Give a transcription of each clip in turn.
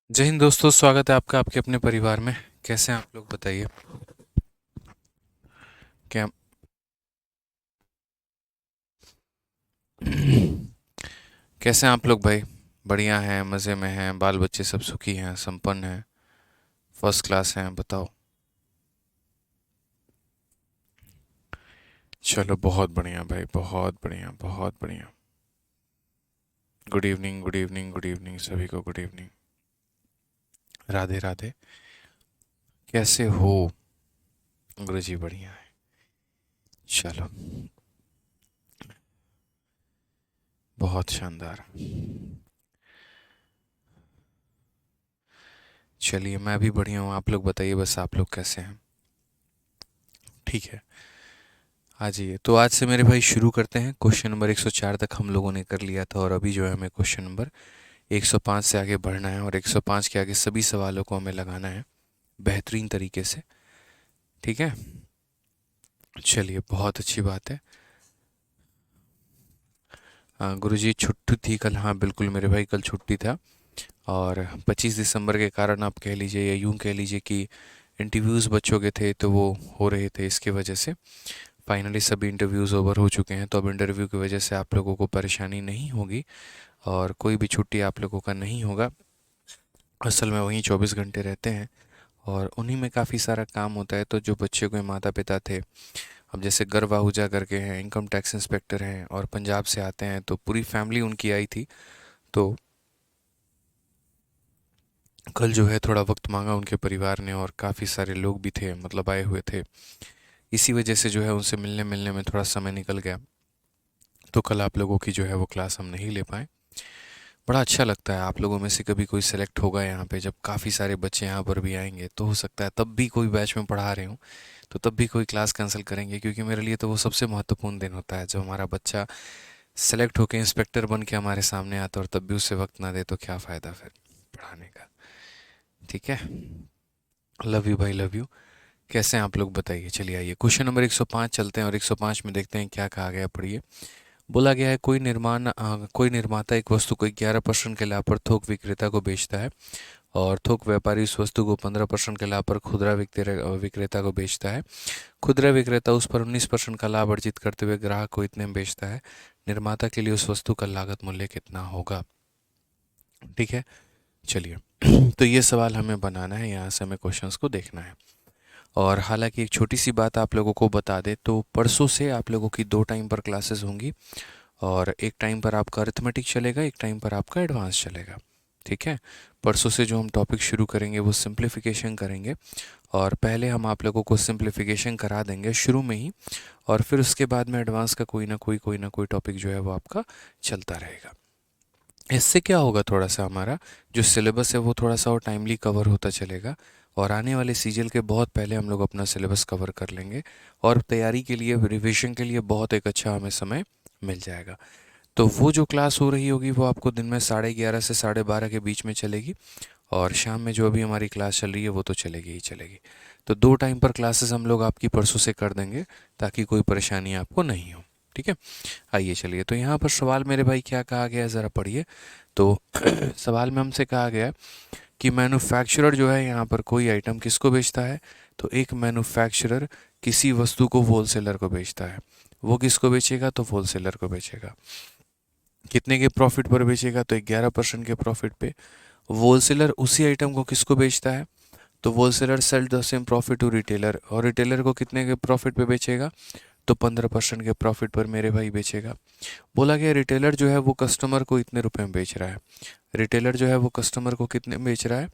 जय हिंद दोस्तों, स्वागत है आपका आपके अपने परिवार में। कैसे हैं आप लोग, बताइए। क्या कैसे हैं आप लोग भाई? बढ़िया हैं, मज़े में हैं, बाल बच्चे सब सुखी हैं, संपन्न हैं, फर्स्ट क्लास हैं, बताओ। चलो, बहुत बढ़िया भाई, बहुत बढ़िया, बहुत बढ़िया। Good evening, good evening, good evening, सभी को गुड इवनिंग। राधे राधे। कैसे हो? गुरुजी बढ़िया है। चलो, बहुत शानदार। चलिए, मैं भी बढ़िया हूँ, आप लोग बताइए, बस आप लोग कैसे हैं? ठीक है। हाँ जी, तो आज से मेरे भाई शुरू करते हैं। क्वेश्चन नंबर 104 तक हम लोगों ने कर लिया था और अभी जो है हमें क्वेश्चन नंबर 105 से आगे बढ़ना है और 105 के आगे सभी सवालों को हमें लगाना है बेहतरीन तरीके से। ठीक है, चलिए, बहुत अच्छी बात है। हाँ गुरुजी, छुट्टी थी कल, हाँ बिल्कुल मेरे भाई, कल छुट्टी था। और 25 दिसंबर के कारण आप कह लीजिए या यूं कह लीजिए कि इंटरव्यूज़ बच्चों के थे तो वो हो रहे थे, इसके वजह से फाइनली सभी इंटरव्यूज़ ओवर हो चुके हैं। तो अब इंटरव्यू की वजह से आप लोगों को परेशानी नहीं होगी और कोई भी छुट्टी आप लोगों का नहीं होगा। असल में वहीं 24 घंटे रहते हैं और उन्हीं में काफ़ी सारा काम होता है। तो जो बच्चे के माता पिता थे, अब जैसे गर्व आहूजा करके हैं, इनकम टैक्स इंस्पेक्टर हैं और पंजाब से आते हैं, तो पूरी फैमिली उनकी आई थी। तो कल जो है थोड़ा वक्त मांगा उनके परिवार ने और काफ़ी सारे लोग भी थे, मतलब आए हुए थे। इसी वजह से जो है उनसे मिलने मिलने में थोड़ा समय निकल गया। तो कल आप लोगों की जो है वो क्लास हम नहीं ले पाए। बड़ा अच्छा लगता है, आप लोगों में से कभी कोई सेलेक्ट होगा यहाँ पे, जब काफ़ी सारे बच्चे यहाँ पर भी आएंगे तो हो सकता है तब भी कोई बैच में पढ़ा रहे हूँ तो तब भी कोई क्लास कैंसिल करेंगे, क्योंकि मेरे लिए तो वो सबसे महत्वपूर्ण दिन होता है जब हमारा बच्चा सेलेक्ट होकर इंस्पेक्टर बन के हमारे सामने आता है और तब भी उससे वक्त ना दे तो क्या फ़ायदा फिर पढ़ाने का। ठीक है, लव यू भाई, लव यू। कैसे हैं आप लोग, बताइए। चलिए आइए क्वेश्चन नंबर 105 चलते हैं और 105 में देखते हैं क्या कहा गया, पढ़िए। बोला गया है, कोई निर्माता एक वस्तु को 11% के लाभ पर थोक विक्रेता को बेचता है और थोक व्यापारी उस वस्तु को 15% के लाभ पर खुदरा विक्रेता को बेचता है। खुदरा विक्रेता उस पर 19% का लाभ अर्जित करते हुए ग्राहक को इतने में बेचता है। निर्माता के लिए उस वस्तु का लागत मूल्य कितना होगा? ठीक है, चलिए। तो ये सवाल हमें बनाना है, यहाँ से हमें क्वेश्चंस को देखना है। और हालांकि एक छोटी सी बात आप लोगों को बता दे, तो परसों से आप लोगों की 2 टाइम पर क्लासेस होंगी और एक टाइम पर आपका अरिथमेटिक चलेगा, एक टाइम पर आपका एडवांस चलेगा। ठीक है, परसों से जो हम टॉपिक शुरू करेंगे वो सिंप्लीफिकेशन करेंगे और पहले हम आप लोगों को सिंप्लीफिकेशन करा देंगे शुरू में ही और फिर उसके बाद में एडवांस का कोई ना कोई टॉपिक जो है वो आपका चलता रहेगा। इससे क्या होगा, थोड़ा सा हमारा जो सिलेबस है वो थोड़ा सा और टाइमली कवर होता चलेगा और आने वाले सीजन के बहुत पहले हम लोग अपना सिलेबस कवर कर लेंगे और तैयारी के लिए, रिविजन के लिए बहुत एक अच्छा हमें समय मिल जाएगा। तो वो जो क्लास हो रही होगी वो आपको दिन में 11:30 से 12:30 के बीच में चलेगी और शाम में जो अभी हमारी क्लास चल रही है वो तो चलेगी ही चलेगी। तो 2 टाइम पर क्लासेस हम लोग आपकी परसों से कर देंगे ताकि कोई परेशानी आपको नहीं हो। ठीक है, आइए चलिए। तो यहाँ पर सवाल मेरे भाई क्या कहा गया है, ज़रा पढ़िए। तो सवाल में हमसे कहा गया कि मैन्युफैक्चरर जो है यहाँ पर कोई आइटम किसको बेचता है? तो एक मैन्युफैक्चरर किसी वस्तु को होलसेलर को बेचता है। वो किसको बेचेगा? तो होलसेलर को बेचेगा। कितने के प्रॉफिट पर बेचेगा? तो 11% के प्रॉफिट पे। होलसेलर उसी आइटम को किसको बेचता है? तो wholesaler sale the same profit to retailer और रिटेलर को कितने के प्रॉफिट पे बेचेगा? तो 15% के प्रॉफिट पर मेरे भाई बेचेगा। बोला गया रिटेलर जो है वो कस्टमर को इतने रुपए में बेच रहा है। रिटेलर जो है वो कस्टमर को कितने में बेच रहा है?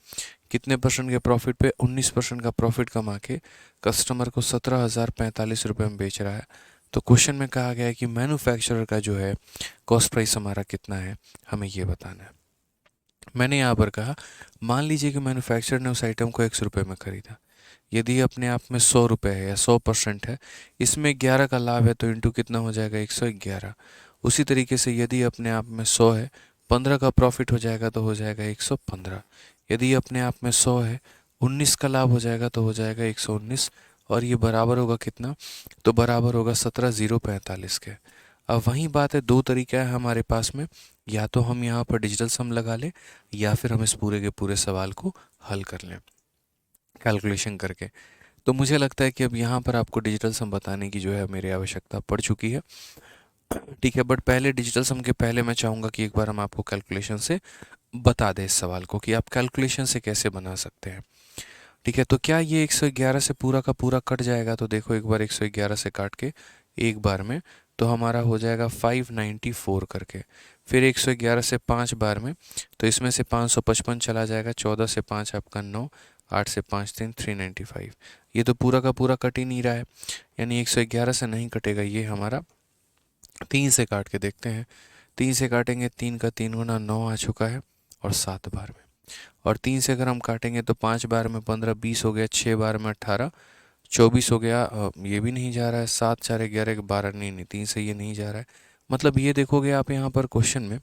कितने परसेंट के प्रॉफिट पे? 19% का प्रॉफिट कमा के कस्टमर को 17,045 रुपये में बेच रहा है। तो क्वेश्चन में कहा गया है कि मैन्युफैक्चरर का जो है कॉस्ट प्राइस हमारा कितना है, हमें ये बताना है। मैंने यहाँ पर कहा, मान लीजिए कि मैन्युफैक्चरर ने उस आइटम को 100 रुपये में खरीदा। यदि अपने आप में 100 रुपये है या 100% है, इसमें 11 का लाभ है तो इंटू कितना हो जाएगा? 111। उसी तरीके से यदि अपने आप में 100 है, 15 का प्रॉफिट हो जाएगा तो हो जाएगा 115। यदि अपने आप में 100 है, 19 का लाभ हो जाएगा तो हो जाएगा 119 और ये बराबर होगा कितना? तो बराबर होगा 17,045 के। अब वही बात है, दो तरीका है हमारे पास में। या तो हम यहाँ पर डिजिटल सम लगा लें या फिर हम इस पूरे के पूरे सवाल को हल कर लें कैलकुलेशन करके। तो मुझे लगता है कि अब यहाँ पर आपको डिजिटल सम बताने की जो है मेरी आवश्यकता पड़ चुकी है। ठीक है, बट पहले डिजिटल सम के पहले मैं चाहूँगा कि एक बार हम आपको कैलकुलेशन से बता दें इस सवाल को कि आप कैलकुलेशन से कैसे बना सकते हैं। ठीक है, तो क्या ये 111 से पूरा का पूरा कट जाएगा? तो देखो एक बार 111 से काट के एक बार में तो हमारा हो जाएगा 594 करके। फिर 111 से 5 बार में तो इसमें से 555 चला जाएगा, 14 से 5 आपका 9, 8 से 5 3 395। ये तो पूरा का पूरा कट ही नहीं रहा है, यानी 111 से नहीं कटेगा ये हमारा। 3 से काट के देखते हैं, 3 से काटेंगे, 3 का 3 गुना 9 आ चुका है और 7 बार में। और 3 से अगर हम काटेंगे तो 5 बार में 15 20 हो गया, 6 बार में 18 24 हो गया, ये भी नहीं जा रहा है, 7 4 11 12, नहीं नहीं 3 से ये नहीं जा रहा है। मतलब ये देखोगे आप यहाँ पर क्वेश्चन में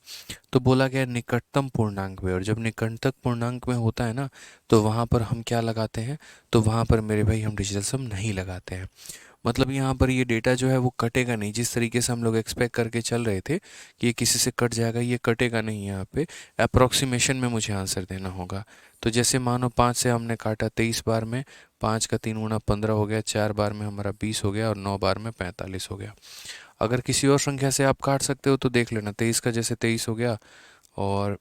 तो बोला गया निकटतम पूर्णांक में, और जब निकटतम पूर्णांक में होता है ना तो वहाँ पर हम क्या लगाते हैं, तो वहाँ पर मेरे भाई हम डिजिटल सम नहीं लगाते हैं। मतलब यहाँ पर ये डेटा जो है वो कटेगा नहीं, जिस तरीके से हम लोग एक्सपेक्ट करके चल रहे थे कि ये किसी से कट जाएगा, ये कटेगा नहीं। यहाँ पे अप्रोक्सीमेशन में मुझे आंसर देना होगा। तो जैसे मानो 5 से हमने काटा 23 बार में, 5 का 3 गुना 15 हो गया, 4 बार में हमारा 20 हो गया और 9 बार में 45 हो गया। अगर किसी और संख्या से आप काट सकते हो तो देख लेना, 23 का जैसे 23 हो गया और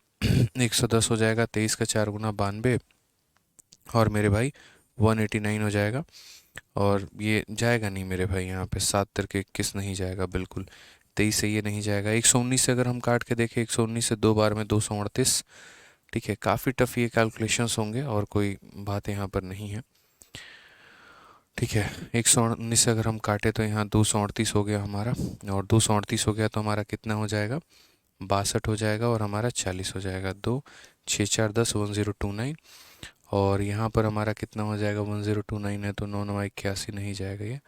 110 हो जाएगा, 23 का 4 गुना 92 और मेरे भाई 189 हो जाएगा। और ये जाएगा नहीं मेरे भाई, यहाँ पे 7 तिरके 21 नहीं जाएगा बिल्कुल, 23 से ये नहीं जाएगा। 119 से अगर हम काट के देखें, 119 से 2 बार में 238। ठीक है, काफ़ी टफ ये कैलकुलेशंस होंगे और कोई बात यहाँ पर नहीं है। ठीक है, 119 से अगर हम काटे तो यहाँ 238 हो गया हमारा, और 238 हो गया तो हमारा कितना हो जाएगा, 62 हो जाएगा और हमारा 40 हो जाएगा। 2 6 4 10 1029। और यहाँ पर हमारा कितना हो जाएगा, 1029 है तो 9 9 81 नहीं जाएगा, ये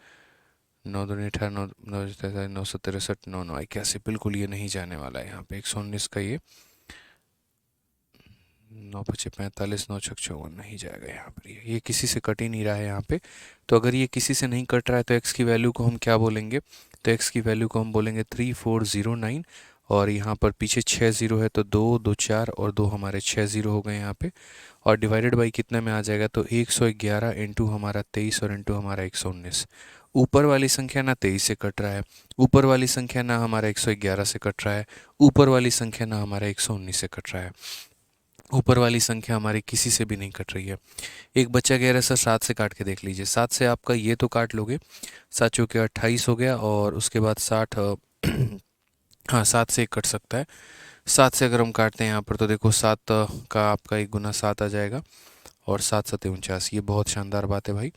9 दूनी 18 9 9 963 9 9 81 बिल्कुल ये नहीं जाने वाला है यहाँ पे। 119 का ये 9 पचे 45 9 छक 54 नहीं जाएगा यहाँ पर, ये किसी से कट ही नहीं रहा है यहाँ पे। तो अगर ये किसी से नहीं कट रहा है तो x की वैल्यू को हम क्या बोलेंगे, तो x की वैल्यू को हम बोलेंगे 3409। और यहाँ पर पीछे 6 जीरो है तो 2 2 4 और 2 हमारे 6 जीरो हो गए यहाँ पे। और डिवाइडेड बाई कितने में आ जाएगा, तो 111 इंटू हमारा 23 और इंटू हमारा 119। ऊपर वाली संख्या ना 23 से कट रहा है, ऊपर वाली संख्या ना हमारा 111 से कट रहा है, ऊपर वाली संख्या ना हमारा 119 से कट रहा है, ऊपर वाली संख्या हमारी किसी से भी नहीं कट रही है। एक बच्चा कह रहा है सर 7 से काट के देख लीजिए। 7 से आपका ये तो काट लोगे, 7 चौके 28 हो गया और उसके बाद 60 हाँ 7 से एक कट सकता है। 7 से अगर हम काटते हैं यहाँ पर तो देखो 7 का आपका 1 गुना 7 आ जाएगा और 7 7 49, ये बहुत शानदार बात है भाई।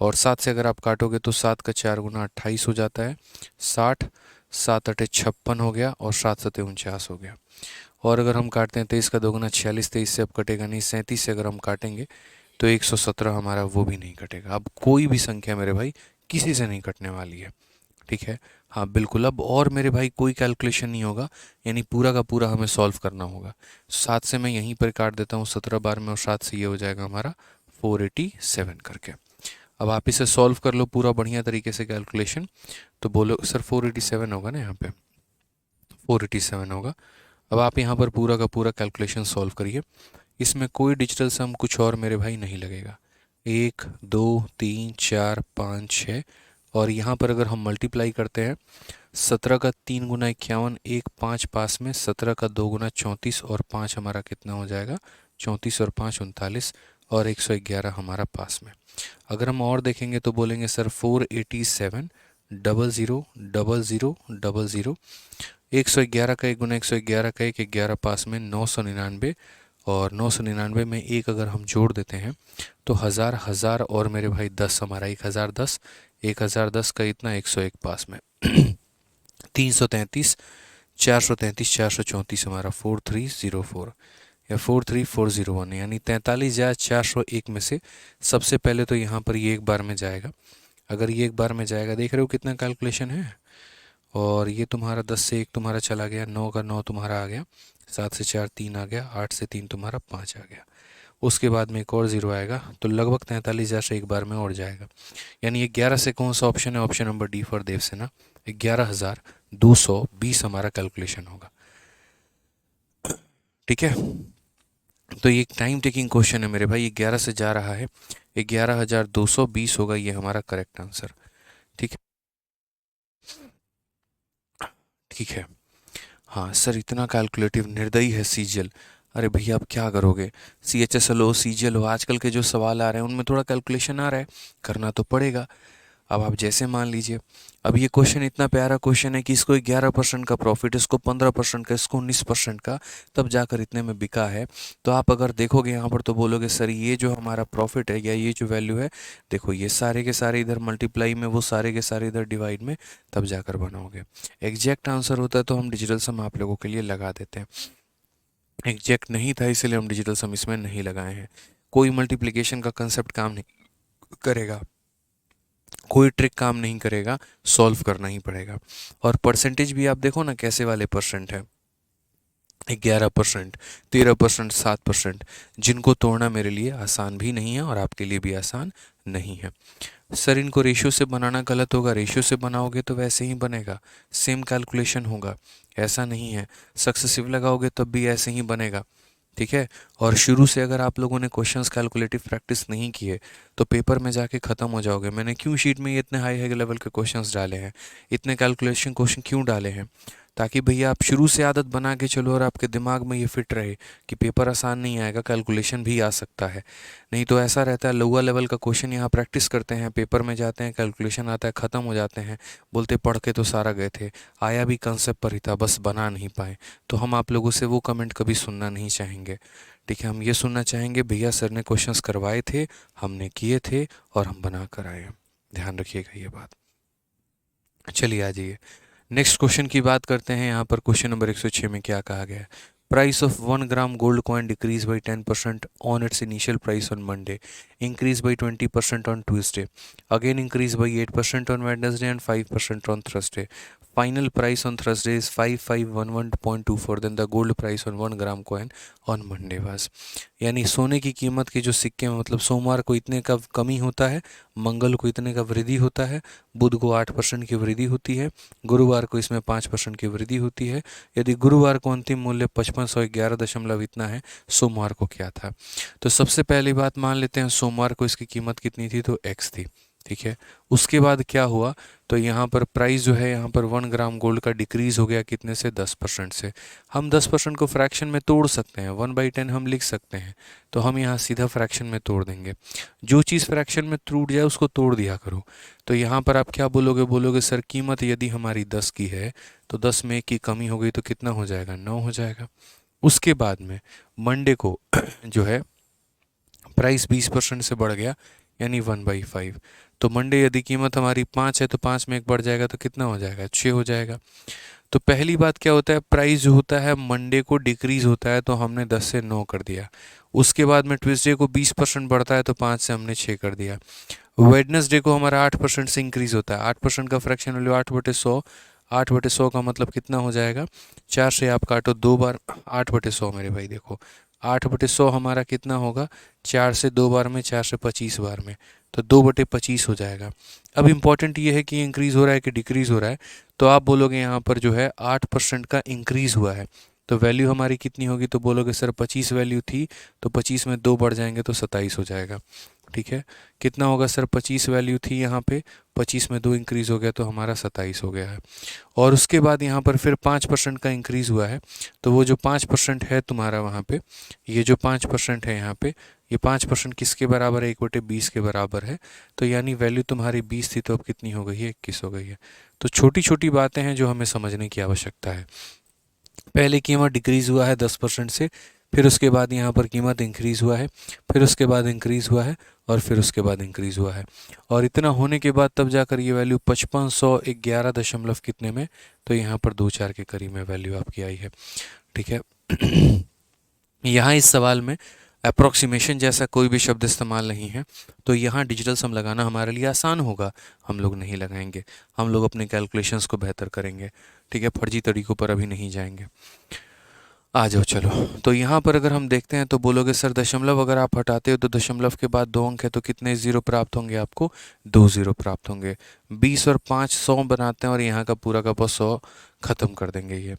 और 7 से अगर आप काटोगे तो 7 का 4 गुना 28 हो जाता है, 60, 7 अटे 56 हो गया और 7 7 49 हो गया। और अगर हम काटते हैं 23 का 2 गुना 46, 23 से अब कटेगा नहीं। 37 से अगर हम काटेंगे तो 117 हमारा वो भी नहीं कटेगा। अब कोई भी संख्या मेरे भाई किसी से नहीं कटने वाली है। ठीक है, हाँ बिल्कुल। अब और मेरे भाई कोई कैलकुलेशन नहीं होगा, यानी पूरा का पूरा हमें सॉल्व करना होगा। 7 से मैं यहीं पर काट देता हूँ 17 बार में और 7 से ये हो जाएगा हमारा 487 करके। अब आप इसे सॉल्व कर लो पूरा बढ़िया तरीके से कैलकुलेशन, तो बोलो सर 487 होगा ना, यहाँ पे 487 होगा। अब आप यहाँ पर पूरा का पूरा कैलकुलेशन सॉल्व करिए, इसमें कोई डिजिटल सम कुछ और मेरे भाई नहीं लगेगा। 1 2 3 4 5 6 और यहाँ पर अगर हम मल्टीप्लाई करते हैं, 17 का 3 गुना 51, 1 5 पास में, 17 का 2 गुना 34 और 5 हमारा कितना हो जाएगा, 34 और 5 39 और 111 हमारा पास में। अगर हम और देखेंगे तो बोलेंगे सर 487 00 00 00। 111 का 1 गुना 111 का 1 11 पास में, 999 और 999 में एक अगर हम जोड़ देते हैं तो हज़ार हज़ार और मेरे भाई 10 हमारा 1010, 1010 का इतना 101 पास में 333 433 434 हमारा 4304 या 43401, यानी 43,401 में से सबसे पहले तो यहाँ पर ये एक बार में जाएगा। अगर ये एक बार में जाएगा, देख रहे हो कितना कैलकुलेशन है। और ये तुम्हारा 10 से 1 तुम्हारा चला गया, 9 का 9 तुम्हारा आ गया, 7 से 4 3 आ गया, 8 से 3 तुम्हारा 5 आ गया। उसके बाद में एक और ज़ीरो आएगा तो लगभग 43,000 से एक बार में और जाएगा। यानी 11 से कौन सा ऑप्शन है, option number D for Devasena, 11,220 हमारा कैलकुलेशन होगा। ठीक है, तो ये टाइम टेकिंग क्वेश्चन है मेरे भाई, ये 11 से जा रहा है, 11,220 होगा ये हमारा करेक्ट आंसर। ठीक है, ठीक है। हाँ सर, इतना कैलकुलेटिव निर्दयी है सीजीएल। अरे भैया आप क्या करोगे, सीएचएसएल हो सीजीएल हो, आजकल के जो सवाल आ रहे हैं उनमें थोड़ा कैलकुलेशन आ रहा है, करना तो पड़ेगा। अब आप जैसे मान लीजिए, अब ये क्वेश्चन इतना प्यारा क्वेश्चन है कि इसको 11% का प्रॉफिट, इसको 15% का, इसको 19% का, तब जाकर इतने में बिका है। तो आप अगर देखोगे यहाँ पर तो बोलोगे सर ये जो हमारा प्रॉफिट है या ये जो वैल्यू है, देखो ये सारे के सारे इधर मल्टीप्लाई में, वो सारे के सारे इधर डिवाइड में, तब जाकर बनाओगे। एग्जैक्ट आंसर होता है तो हम डिजिटल सम आप लोगों के लिए लगा देते हैं, एग्जैक्ट नहीं था इसलिए हम डिजिटल सम इसमें नहीं लगाए हैं। कोई मल्टीप्लिकेशन का कंसेप्ट काम नहीं करेगा, कोई ट्रिक काम नहीं करेगा, सॉल्व करना ही पड़ेगा। और परसेंटेज भी आप देखो ना कैसे वाले परसेंट है, 11%, 13%, 7%, जिनको तोड़ना मेरे लिए आसान भी नहीं है और आपके लिए भी आसान नहीं है। सर इनको रेशियो से बनाना गलत होगा, रेशियो से बनाओगे तो वैसे ही बनेगा, सेम कैलकुलेशन होगा, ऐसा नहीं है। सक्सेसिव लगाओगे तब भी ऐसे ही बनेगा। ठीक है, और शुरू से अगर आप लोगों ने क्वेश्चंस कैलकुलेटिव प्रैक्टिस नहीं किए तो पेपर में जाके ख़त्म हो जाओगे। मैंने क्यों शीट में ये इतने हाई हाई लेवल के क्वेश्चंस डाले हैं, इतने कैलकुलेशन क्वेश्चन क्यों डाले हैं, ताकि भैया आप शुरू से आदत बना के चलो और आपके दिमाग में ये फिट रहे कि पेपर आसान नहीं आएगा, कैलकुलेशन भी आ सकता है। नहीं तो ऐसा रहता है लोअर लेवल का क्वेश्चन यहाँ प्रैक्टिस करते हैं, पेपर में जाते हैं, कैलकुलेशन आता है, ख़त्म हो जाते हैं, बोलते पढ़ के तो सारा गए थे, आया भी कंसेप्ट पर ही था, बस बना नहीं पाए। तो हम आप लोगों से वो कमेंट कभी सुनना नहीं चाहेंगे। ठीक है, हम ये सुनना चाहेंगे भैया सर ने क्वेश्चंस करवाए थे, हमने किए थे और हम बना कर आए। ध्यान रखिएगा ये बात। चलिए आ जाइए, नेक्स्ट क्वेश्चन की बात करते हैं। यहाँ पर क्वेश्चन नंबर 106 में क्या कहा गया है, price of 1 gram gold coin decrease by 10% on its initial price on Monday, increase by 20% on Tuesday, again increase by 8% on Wednesday and 5% on Thursday, final price on Thursday is 5511.24, then the gold price on 1 gram coin on Monday was. यानी सोने की कीमत के जो सिक्के में, मतलब सोमवार को इतने का कमी होता है, मंगल को इतने का वृद्धि होता है, बुध को 8% की वृद्धि होती है, गुरुवार को इसमें 5% की वृद्धि होती है। यदि गुरुवार को अंतिम मूल्य 5511 इतना है, सोमवार को क्या था। तो सबसे पहली बात मान लेते हैं सोमवार को इसकी कीमत कितनी थी, तो एक्स थी। ठीक है, उसके बाद क्या हुआ, तो यहाँ पर प्राइस जो है, यहाँ पर 1 ग्राम गोल्ड का डिक्रीज हो गया कितने से, 10% से। हम 10% को फ्रैक्शन में तोड़ सकते हैं, 1/10 हम लिख सकते हैं, तो हम यहाँ सीधा फ्रैक्शन में तोड़ देंगे। जो चीज़ फ्रैक्शन में टूट जाए उसको तोड़ दिया करो। तो यहाँ पर आप क्या बोलोगे, बोलोगे सर कीमत यदि हमारी 10 की है तो 10 में 1 की कमी हो गई तो कितना हो जाएगा, 9 हो जाएगा। उसके बाद में मंडे को जो है प्राइस 20% से बढ़ गया, यानी 1/5। तो मंडे यदि कीमत हमारी 5 है तो 5 में 1 बढ़ जाएगा तो कितना हो जाएगा, 6 हो जाएगा। तो पहली बात क्या होता है, प्राइस जो होता है मंडे को डिक्रीज होता है तो हमने 10 से 9 कर दिया। उसके बाद में ट्यूसडे को 20% बढ़ता है तो 5 से हमने 6 कर दिया। वेडनेसडे को हमारा 8% से इंक्रीज होता है, 8% का फ्रैक्शन वैल्यू 8/100, 8/100 का मतलब कितना हो जाएगा, 4 से आप काटो 2 बार, 8/100 मेरे भाई देखो, 8/100 हमारा कितना होगा, 4 से 2 बार में, 4 से 25 बार में, तो 2/25 हो जाएगा। अब इम्पॉर्टेंट ये है कि इंक्रीज़ हो रहा है कि डिक्रीज़ हो रहा है। तो आप बोलोगे यहाँ पर जो है 8% का इंक्रीज़ हुआ है, तो वैल्यू हमारी कितनी होगी, तो बोलोगे सर 25 वैल्यू थी तो 25 में 2 बढ़ जाएंगे तो 27 हो जाएगा। ठीक है, कितना होगा सर, 25 वैल्यू थी यहाँ पे, 25 में 2 इंक्रीज़ हो गया तो हमारा 27 हो गया है। और उसके बाद यहाँ पर फिर 5% का इंक्रीज़ हुआ है, तो वो जो 5% है तुम्हारा वहाँ पे, ये जो 5% है यहाँ पे, ये 5% किसके बराबर है, 1/20 के बराबर है। तो यानी वैल्यू तुम्हारी 20 थी तो अब कितनी हो गई है, 21 हो गई है। तो छोटी छोटी बातें हैं जो हमें समझने की आवश्यकता है। पहले कीमत डिक्रीज़ हुआ है 10% से, फिर उसके बाद यहाँ पर कीमत इंक्रीज़ हुआ है, फिर उसके बाद इंक्रीज़ हुआ है, और फिर उसके बाद इंक्रीज़ हुआ है। और इतना होने के बाद तब जाकर ये वैल्यू 5511 दशमलव कितने में, तो यहाँ पर 2-4 के करीब में वैल्यू आपकी आई है। ठीक है, यहाँ इस सवाल में अप्रॉक्सीमेशन जैसा कोई भी शब्द इस्तेमाल नहीं है, तो यहाँ डिजिटल सम लगाना हमारे लिए आसान होगा, हम लोग नहीं लगाएंगे, हम लोग अपने कैलकुलेशंस को बेहतर करेंगे। ठीक है, फर्जी तरीक़ों पर अभी नहीं जाएंगे। आ जाओ चलो। तो यहाँ पर अगर हम देखते हैं तो बोलोगे सर दशमलव अगर आप हटाते हो तो दशमलव के बाद 2 अंक है तो कितने ज़ीरो प्राप्त होंगे आपको? 2 ज़ीरो प्राप्त होंगे। 20 और 5 100 बनाते हैं और यहाँ का पूरा 100 ख़त्म कर देंगे ये।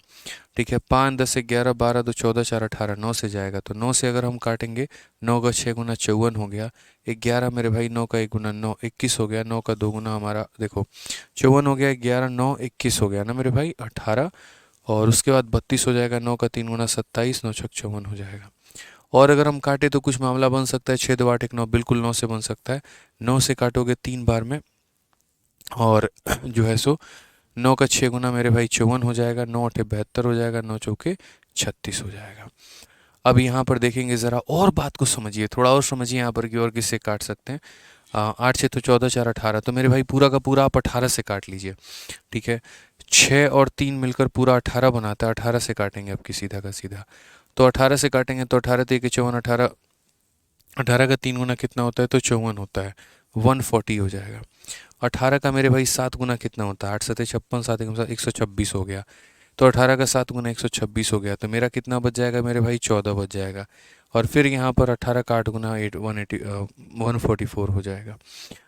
ठीक है, 5 10 11 12 2 14 4 18 9 से जाएगा तो 9 से अगर हम काटेंगे 9 का 6 गुना 54 हो गया। 11 मेरे भाई 9 का 1 गुना 9 21 हो गया। 9 का 2 गुना हमारा देखो 54 हो गया। 11 9 21 हो गया ना मेरे भाई 18। और उसके बाद 32 हो जाएगा। 9 का 3 गुना 27 9 छक 54 हो जाएगा। और अगर हम काटे तो कुछ मामला बन सकता है 6 2 8 1 9 बिल्कुल 9 से बन सकता है। 9 से काटोगे 3 बार में और जो है सो 9 का 6 गुना मेरे भाई 54 हो जाएगा। 9 8 72 हो जाएगा। 9 चौके 36 हो जाएगा। अब यहाँ पर देखेंगे ज़रा और बात को समझिए, थोड़ा और समझिए यहाँ पर कि और किससे काट सकते हैं। 8 6 तो 14 4 18 तो मेरे भाई पूरा का पूरा आप 18 से काट लीजिए। ठीक है, 6 और 3 मिलकर पूरा 18 बनाता है। 18 से काटेंगे आपकी सीधा का सीधा। तो 18 से काटेंगे तो 18 3 54 18। 18 का 3 गुना कितना होता है? तो 54 होता है। 140 हो जाएगा। 18 का मेरे भाई 7 गुना कितना होता है? 8 7 56 7 126 हो गया। तो 18 का 7 गुना 126 हो गया तो मेरा कितना बच जाएगा मेरे भाई? 14 बच जाएगा। और फिर यहाँ पर 18 का 8 गुना 144 हो जाएगा।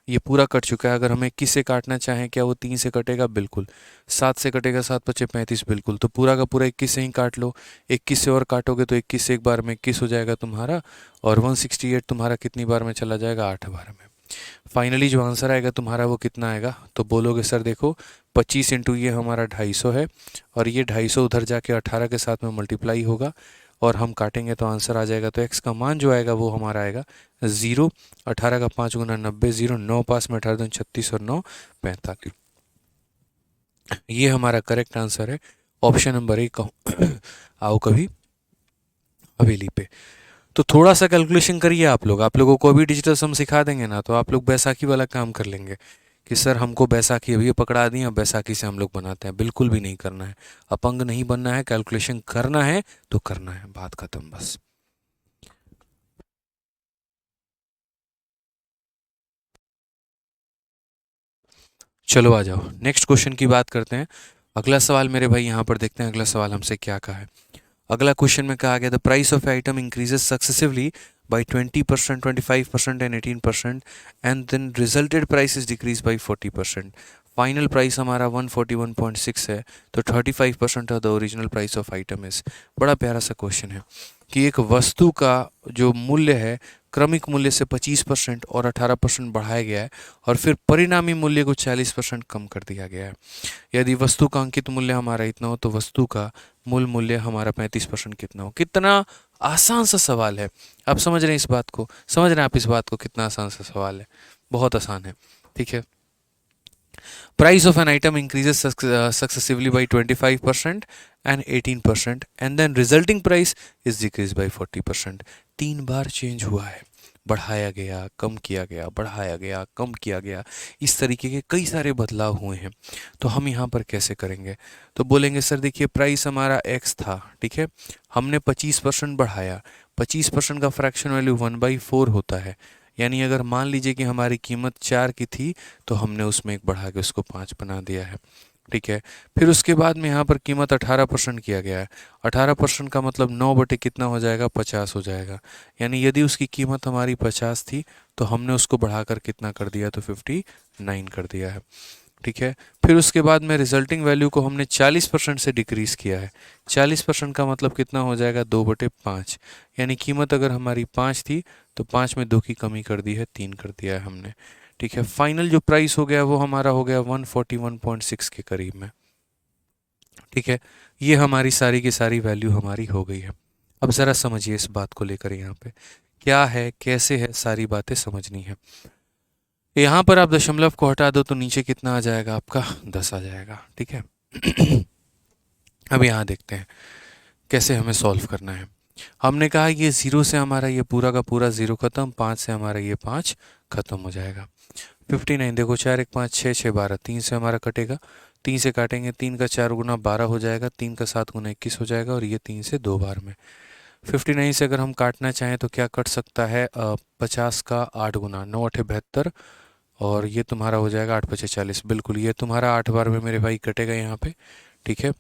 ये पूरा कट चुका है। अगर हमें 21 से काटना चाहें क्या वो 3 से कटेगा? बिल्कुल। 7 से कटेगा? 7 पचे 35 बिल्कुल। तो पूरा का पूरा 21 से ही काट लो। 21 से और काटोगे तो 21 से एक बार में 21 हो जाएगा तुम्हारा। और 168 तुम्हारा कितनी बार में चला जाएगा? 8 बार में। फाइनली जो आंसर आएगा तुम्हारा वो कितना आएगा? तो बोलोगे सर देखो 25 इंटू ये हमारा 250 है और ये 250 उधर जाके 18 के साथ में मल्टीप्लाई होगा और हम काटेंगे तो आंसर आ जाएगा। तो एक्स का मान जो आएगा वो हमारा आएगा 0। 18 का 5 गुना 90 0 9 पास में 18 36 और 9 45। ये हमारा करेक्ट आंसर है ऑप्शन नंबर 1 का। आओ कभी हवेली पे। तो थोड़ा सा कैलकुलेशन करिए आप लोग। आप लोगों को अभी डिजिटल सम सिखा देंगे ना तो आप लोग बैसाखी वाला काम कर लेंगे कि सर हमको बैसाखी अभी पकड़ा दी और बैसाखी से हम लोग बनाते हैं। बिल्कुल भी नहीं करना है। अपंग नहीं बनना है। कैलकुलेशन करना है तो करना है, बात खत्म बस। चलो आ जाओ नेक्स्ट क्वेश्चन की बात करते हैं। अगला सवाल मेरे भाई यहाँ पर देखते हैं अगला सवाल हमसे क्या कहा है। अगला क्वेश्चन में कहा गया the price of item increases successively by 20% 25% and 18% and then resulted price is decrease by 40%। Final price हमारा 141.6 है तो 35% of the original price of item is. बड़ा प्यारा सा क्वेश्चन है कि एक वस्तु का जो मूल्य है क्रमिक मूल्य से 25% और 18% बढ़ाया गया है और फिर परिणामी मूल्य को 40% कम कर दिया गया है। यदि वस्तु का अंकित मूल्य हमारा इतना हो तो वस्तु का मूल मूल्य हमारा 35% कितना हो। कितना आसान सा सवाल है। आप समझ रहे हैं इस बात को? समझ रहे हैं आप इस बात को? कितना आसान सा सवाल है, बहुत आसान है। ठीक है, price of an item increases successively by 25% and 18% and then resulting price is decreased by 40%। 3 bar change हुआ है, बढ़ाया गया कम किया गया, बढ़ाया गया कम किया गया, इस तरीके के कई सारे बदलाव हुए हैं। तो हम यहाँ पर कैसे करेंगे? तो बोलेंगे सर देखिए प्राइस हमारा x था, ठीक है, हमने 25% बढ़ाया। 25% का फ्रैक्शन वैल्यू 1/4 होता है। यानी अगर मान लीजिए कि हमारी कीमत 4 की थी तो हमने उसमें एक बढ़ा के उसको 5 बना दिया है। ठीक है, फिर उसके बाद में यहाँ पर कीमत 18% किया गया है। 18% का मतलब 9 बटे कितना हो जाएगा? 50 हो जाएगा। यानी यदि उसकी कीमत हमारी 50 थी तो हमने उसको बढ़ाकर कितना कर दिया? तो 59 कर दिया है। ठीक है, फिर उसके बाद में रिजल्टिंग वैल्यू को हमने 40% से डिक्रीज़ किया है। 40% का मतलब कितना हो जाएगा? 2/5। यानी कीमत अगर हमारी 5 थी तो 5 में 2 की कमी कर दी है, 3 कर दिया है हमने। ठीक है, फाइनल जो प्राइस हो गया वो हमारा हो गया 141.6 के करीब में। ठीक है, ये हमारी सारी की सारी वैल्यू हमारी हो गई है। अब ज़रा समझिए इस बात को लेकर यहाँ पे क्या है कैसे है, सारी बातें समझनी है। यहाँ पर आप दशमलव को हटा दो तो नीचे कितना आ जाएगा आपका? 10 आ जाएगा। ठीक है। अब यहाँ देखते हैं कैसे हमें सॉल्व करना है। हमने कहा ये 0 से हमारा ये पूरा का पूरा 0 खत्म, 5 से हमारा ये 5 खत्म हो जाएगा। 59 देखो 4 1 5 6 6 12, 3 से हमारा कटेगा, 3 से काटेंगे, 3 का 4 गुना 12 हो जाएगा, 3 का 7 गुना 21 हो जाएगा और ये 3 से 2 बार में। 59 से अगर हम काटना चाहें तो क्या कट सकता है? 50 का 8 गुना 9 8 72 और ये तुम्हारा हो जाएगा 8 5 40। बिल्कुल ये तुम्हारा 8 बार में मेरे भाई कटेगा यहाँ पे। ठीक है।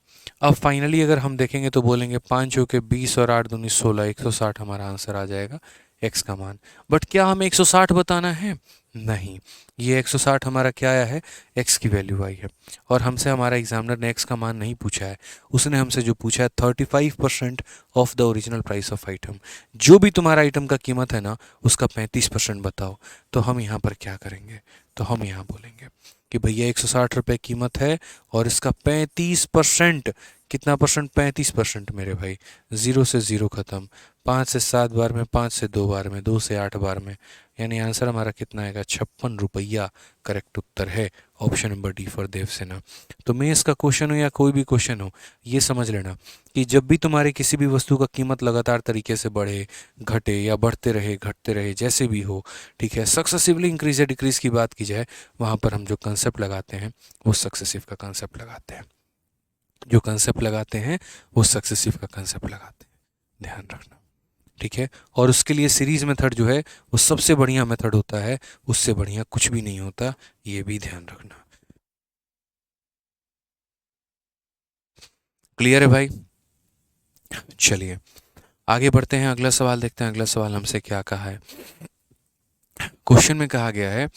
अब फाइनली अगर हम देखेंगे तो बोलेंगे 5 चौके 20 और 8 दूनी 16, 160 हमारा आंसर आ जाएगा x का मान। बट क्या हमें 160 बताना है? नहीं, ये 160 हमारा क्या आया है, x की वैल्यू आई है। और हमसे हमारा एग्जामिनर ने x का मान नहीं पूछा है, उसने हमसे जो पूछा है 35% of the original price of item. जो भी तुम्हारा आइटम का कीमत है ना, उसका 35% बताओ। तो हम यहाँ पर क्या करेंगे, तो हम यहाँ बोलेंगे कि भैया 160 रुपये कीमत है और इसका 35%, कितना परसेंट, 35% मेरे भाई। 0 से 0 ख़त्म, 5 से 7 बार में, 5 से 2 बार में, 2 से 8 बार में, यानी आंसर हमारा कितना आएगा, 56 रुपया। करेक्ट उत्तर है option number D for Devasena. तो मेंस का क्वेश्चन हो या कोई भी क्वेश्चन हो, ये समझ लेना कि जब भी तुम्हारे किसी भी वस्तु का कीमत लगातार तरीके से बढ़े, घटे या बढ़ते रहे, घटते रहे, जैसे भी हो, ठीक है, सक्सेसिवली इंक्रीज या डिक्रीज की बात की जाए, वहाँ पर हम जो कंसेप्ट लगाते हैं वो सक्सेसिव का कंसेप्ट लगाते हैं। जो कंसेप्ट लगाते हैं वो सक्सेसिव का कंसेप्ट लगाते हैं, ध्यान रखना, ठीक है। और उसके लिए सीरीज मेथड जो है वो सबसे बढ़िया मेथड होता है, उससे बढ़िया कुछ भी नहीं होता, ये भी ध्यान रखना। क्लियर है भाई? चलिए आगे बढ़ते हैं, अगला सवाल देखते हैं। अगला सवाल हमसे क्या कहा है। क्वेश्चन में कहा गया है,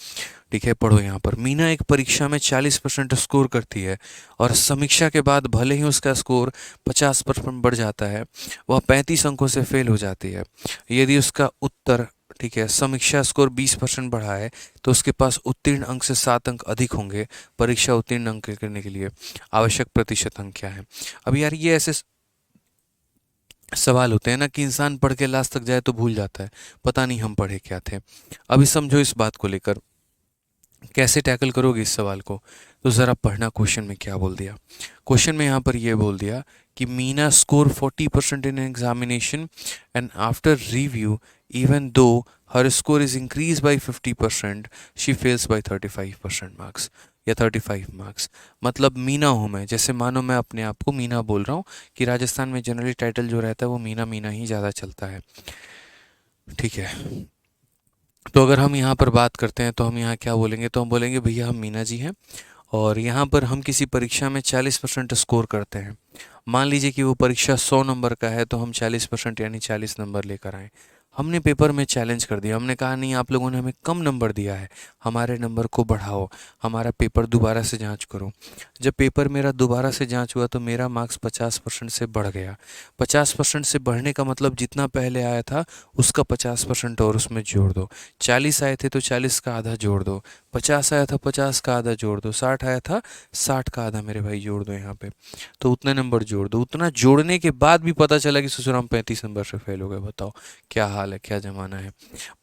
ठीक है, पढ़ो यहाँ पर। मीना एक परीक्षा में 40% स्कोर करती है और समीक्षा के बाद भले ही उसका स्कोर 50% बढ़ जाता है, वह 35 अंकों से फेल हो जाती है। यदि उसका उत्तर, ठीक है, समीक्षा स्कोर 20% बढ़ा है तो उसके पास उत्तीर्ण अंक से 7 अंक अधिक होंगे। परीक्षा उत्तीर्ण अंक करने के लिए आवश्यक प्रतिशत अंक क्या है? अब यार ये ऐसे सवाल होते हैं ना कि इंसान पढ़ के लास्ट तक जाए तो भूल जाता है, पता नहीं हम पढ़े क्या थे। अभी समझो इस बात को लेकर कैसे टैकल करोगे इस सवाल को, तो ज़रा पढ़ना क्वेश्चन में क्या बोल दिया। क्वेश्चन में यहाँ पर ये बोल दिया कि Meena score 40% in examination and after review even though her score is increase by 50% she fails by 35% marks या 35 मार्क्स। मतलब मीना हूँ मैं, जैसे मानो मैं अपने आप को मीना बोल रहा हूँ कि राजस्थान में जनरली टाइटल जो रहता है वो मीना मीना ही ज़्यादा चलता है, ठीक है। तो अगर हम यहाँ पर बात करते हैं तो हम यहाँ क्या बोलेंगे, तो हम बोलेंगे भैया हम मीना जी हैं और यहाँ पर हम किसी परीक्षा में 40% स्कोर करते हैं। मान लीजिए कि वो परीक्षा 100 नंबर का है तो हम 40% यानी 40 नंबर लेकर आए। हमने पेपर में चैलेंज कर दिया, हमने कहा नहीं आप लोगों ने हमें कम नंबर दिया है, हमारे नंबर को बढ़ाओ, हमारा पेपर दोबारा से जांच करो। जब पेपर मेरा दोबारा से जांच हुआ तो मेरा मार्क्स 50% से बढ़ गया। 50% से बढ़ने का मतलब जितना पहले आया था उसका 50% और उसमें जोड़ दो। 40 आए थे तो 40 का आधा जोड़ दो, 50 आया था 50 का आधा जोड़ दो, 60 आया था 60 का आधा मेरे भाई जोड़ दो यहाँ पे। तो उतने नंबर जोड़ दो। उतना जोड़ने के बाद भी पता चला कि ससुराम 35 नंबर से फेल हो गए। बताओ क्या हाल है, क्या जमाना है।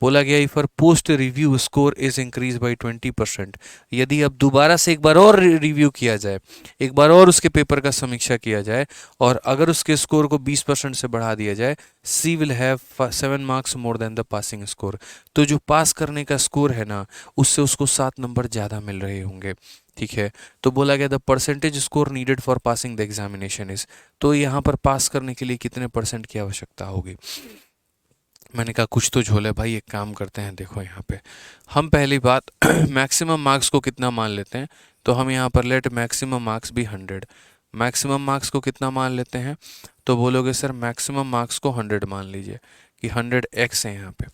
बोला गया if for post review score is increase by 20%, यदि अब दोबारा से एक बार और रिव्यू किया जाए, एक बार और उसके पेपर का समीक्षा किया जाए और अगर उसके स्कोर को 20% से बढ़ा दिया जाए, she will have 7 marks more than the passing score. तो जो पास करने का स्कोर है ना, उससे उसको 7 नंबर ज़्यादा मिल रहे होंगे, ठीक है। तो बोला गया the percentage score needed for passing the examination is, तो यहाँ पर पास करने के लिए कितने परसेंट की आवश्यकता होगी। मैंने कहा कुछ तो झोल है भाई, एक काम करते हैं, देखो यहाँ पे हम पहली बात मैक्सिमम मार्क्स को कितना मान लेते हैं, तो हम यहाँ पर लेट मैक्सिमम मार्क्स भी 100। मैक्सिमम मार्क्स को कितना मान लेते हैं, तो बोलोगे सर मैक्सिमम मार्क्स को 100 मान लीजिए कि 100x है यहाँ पे।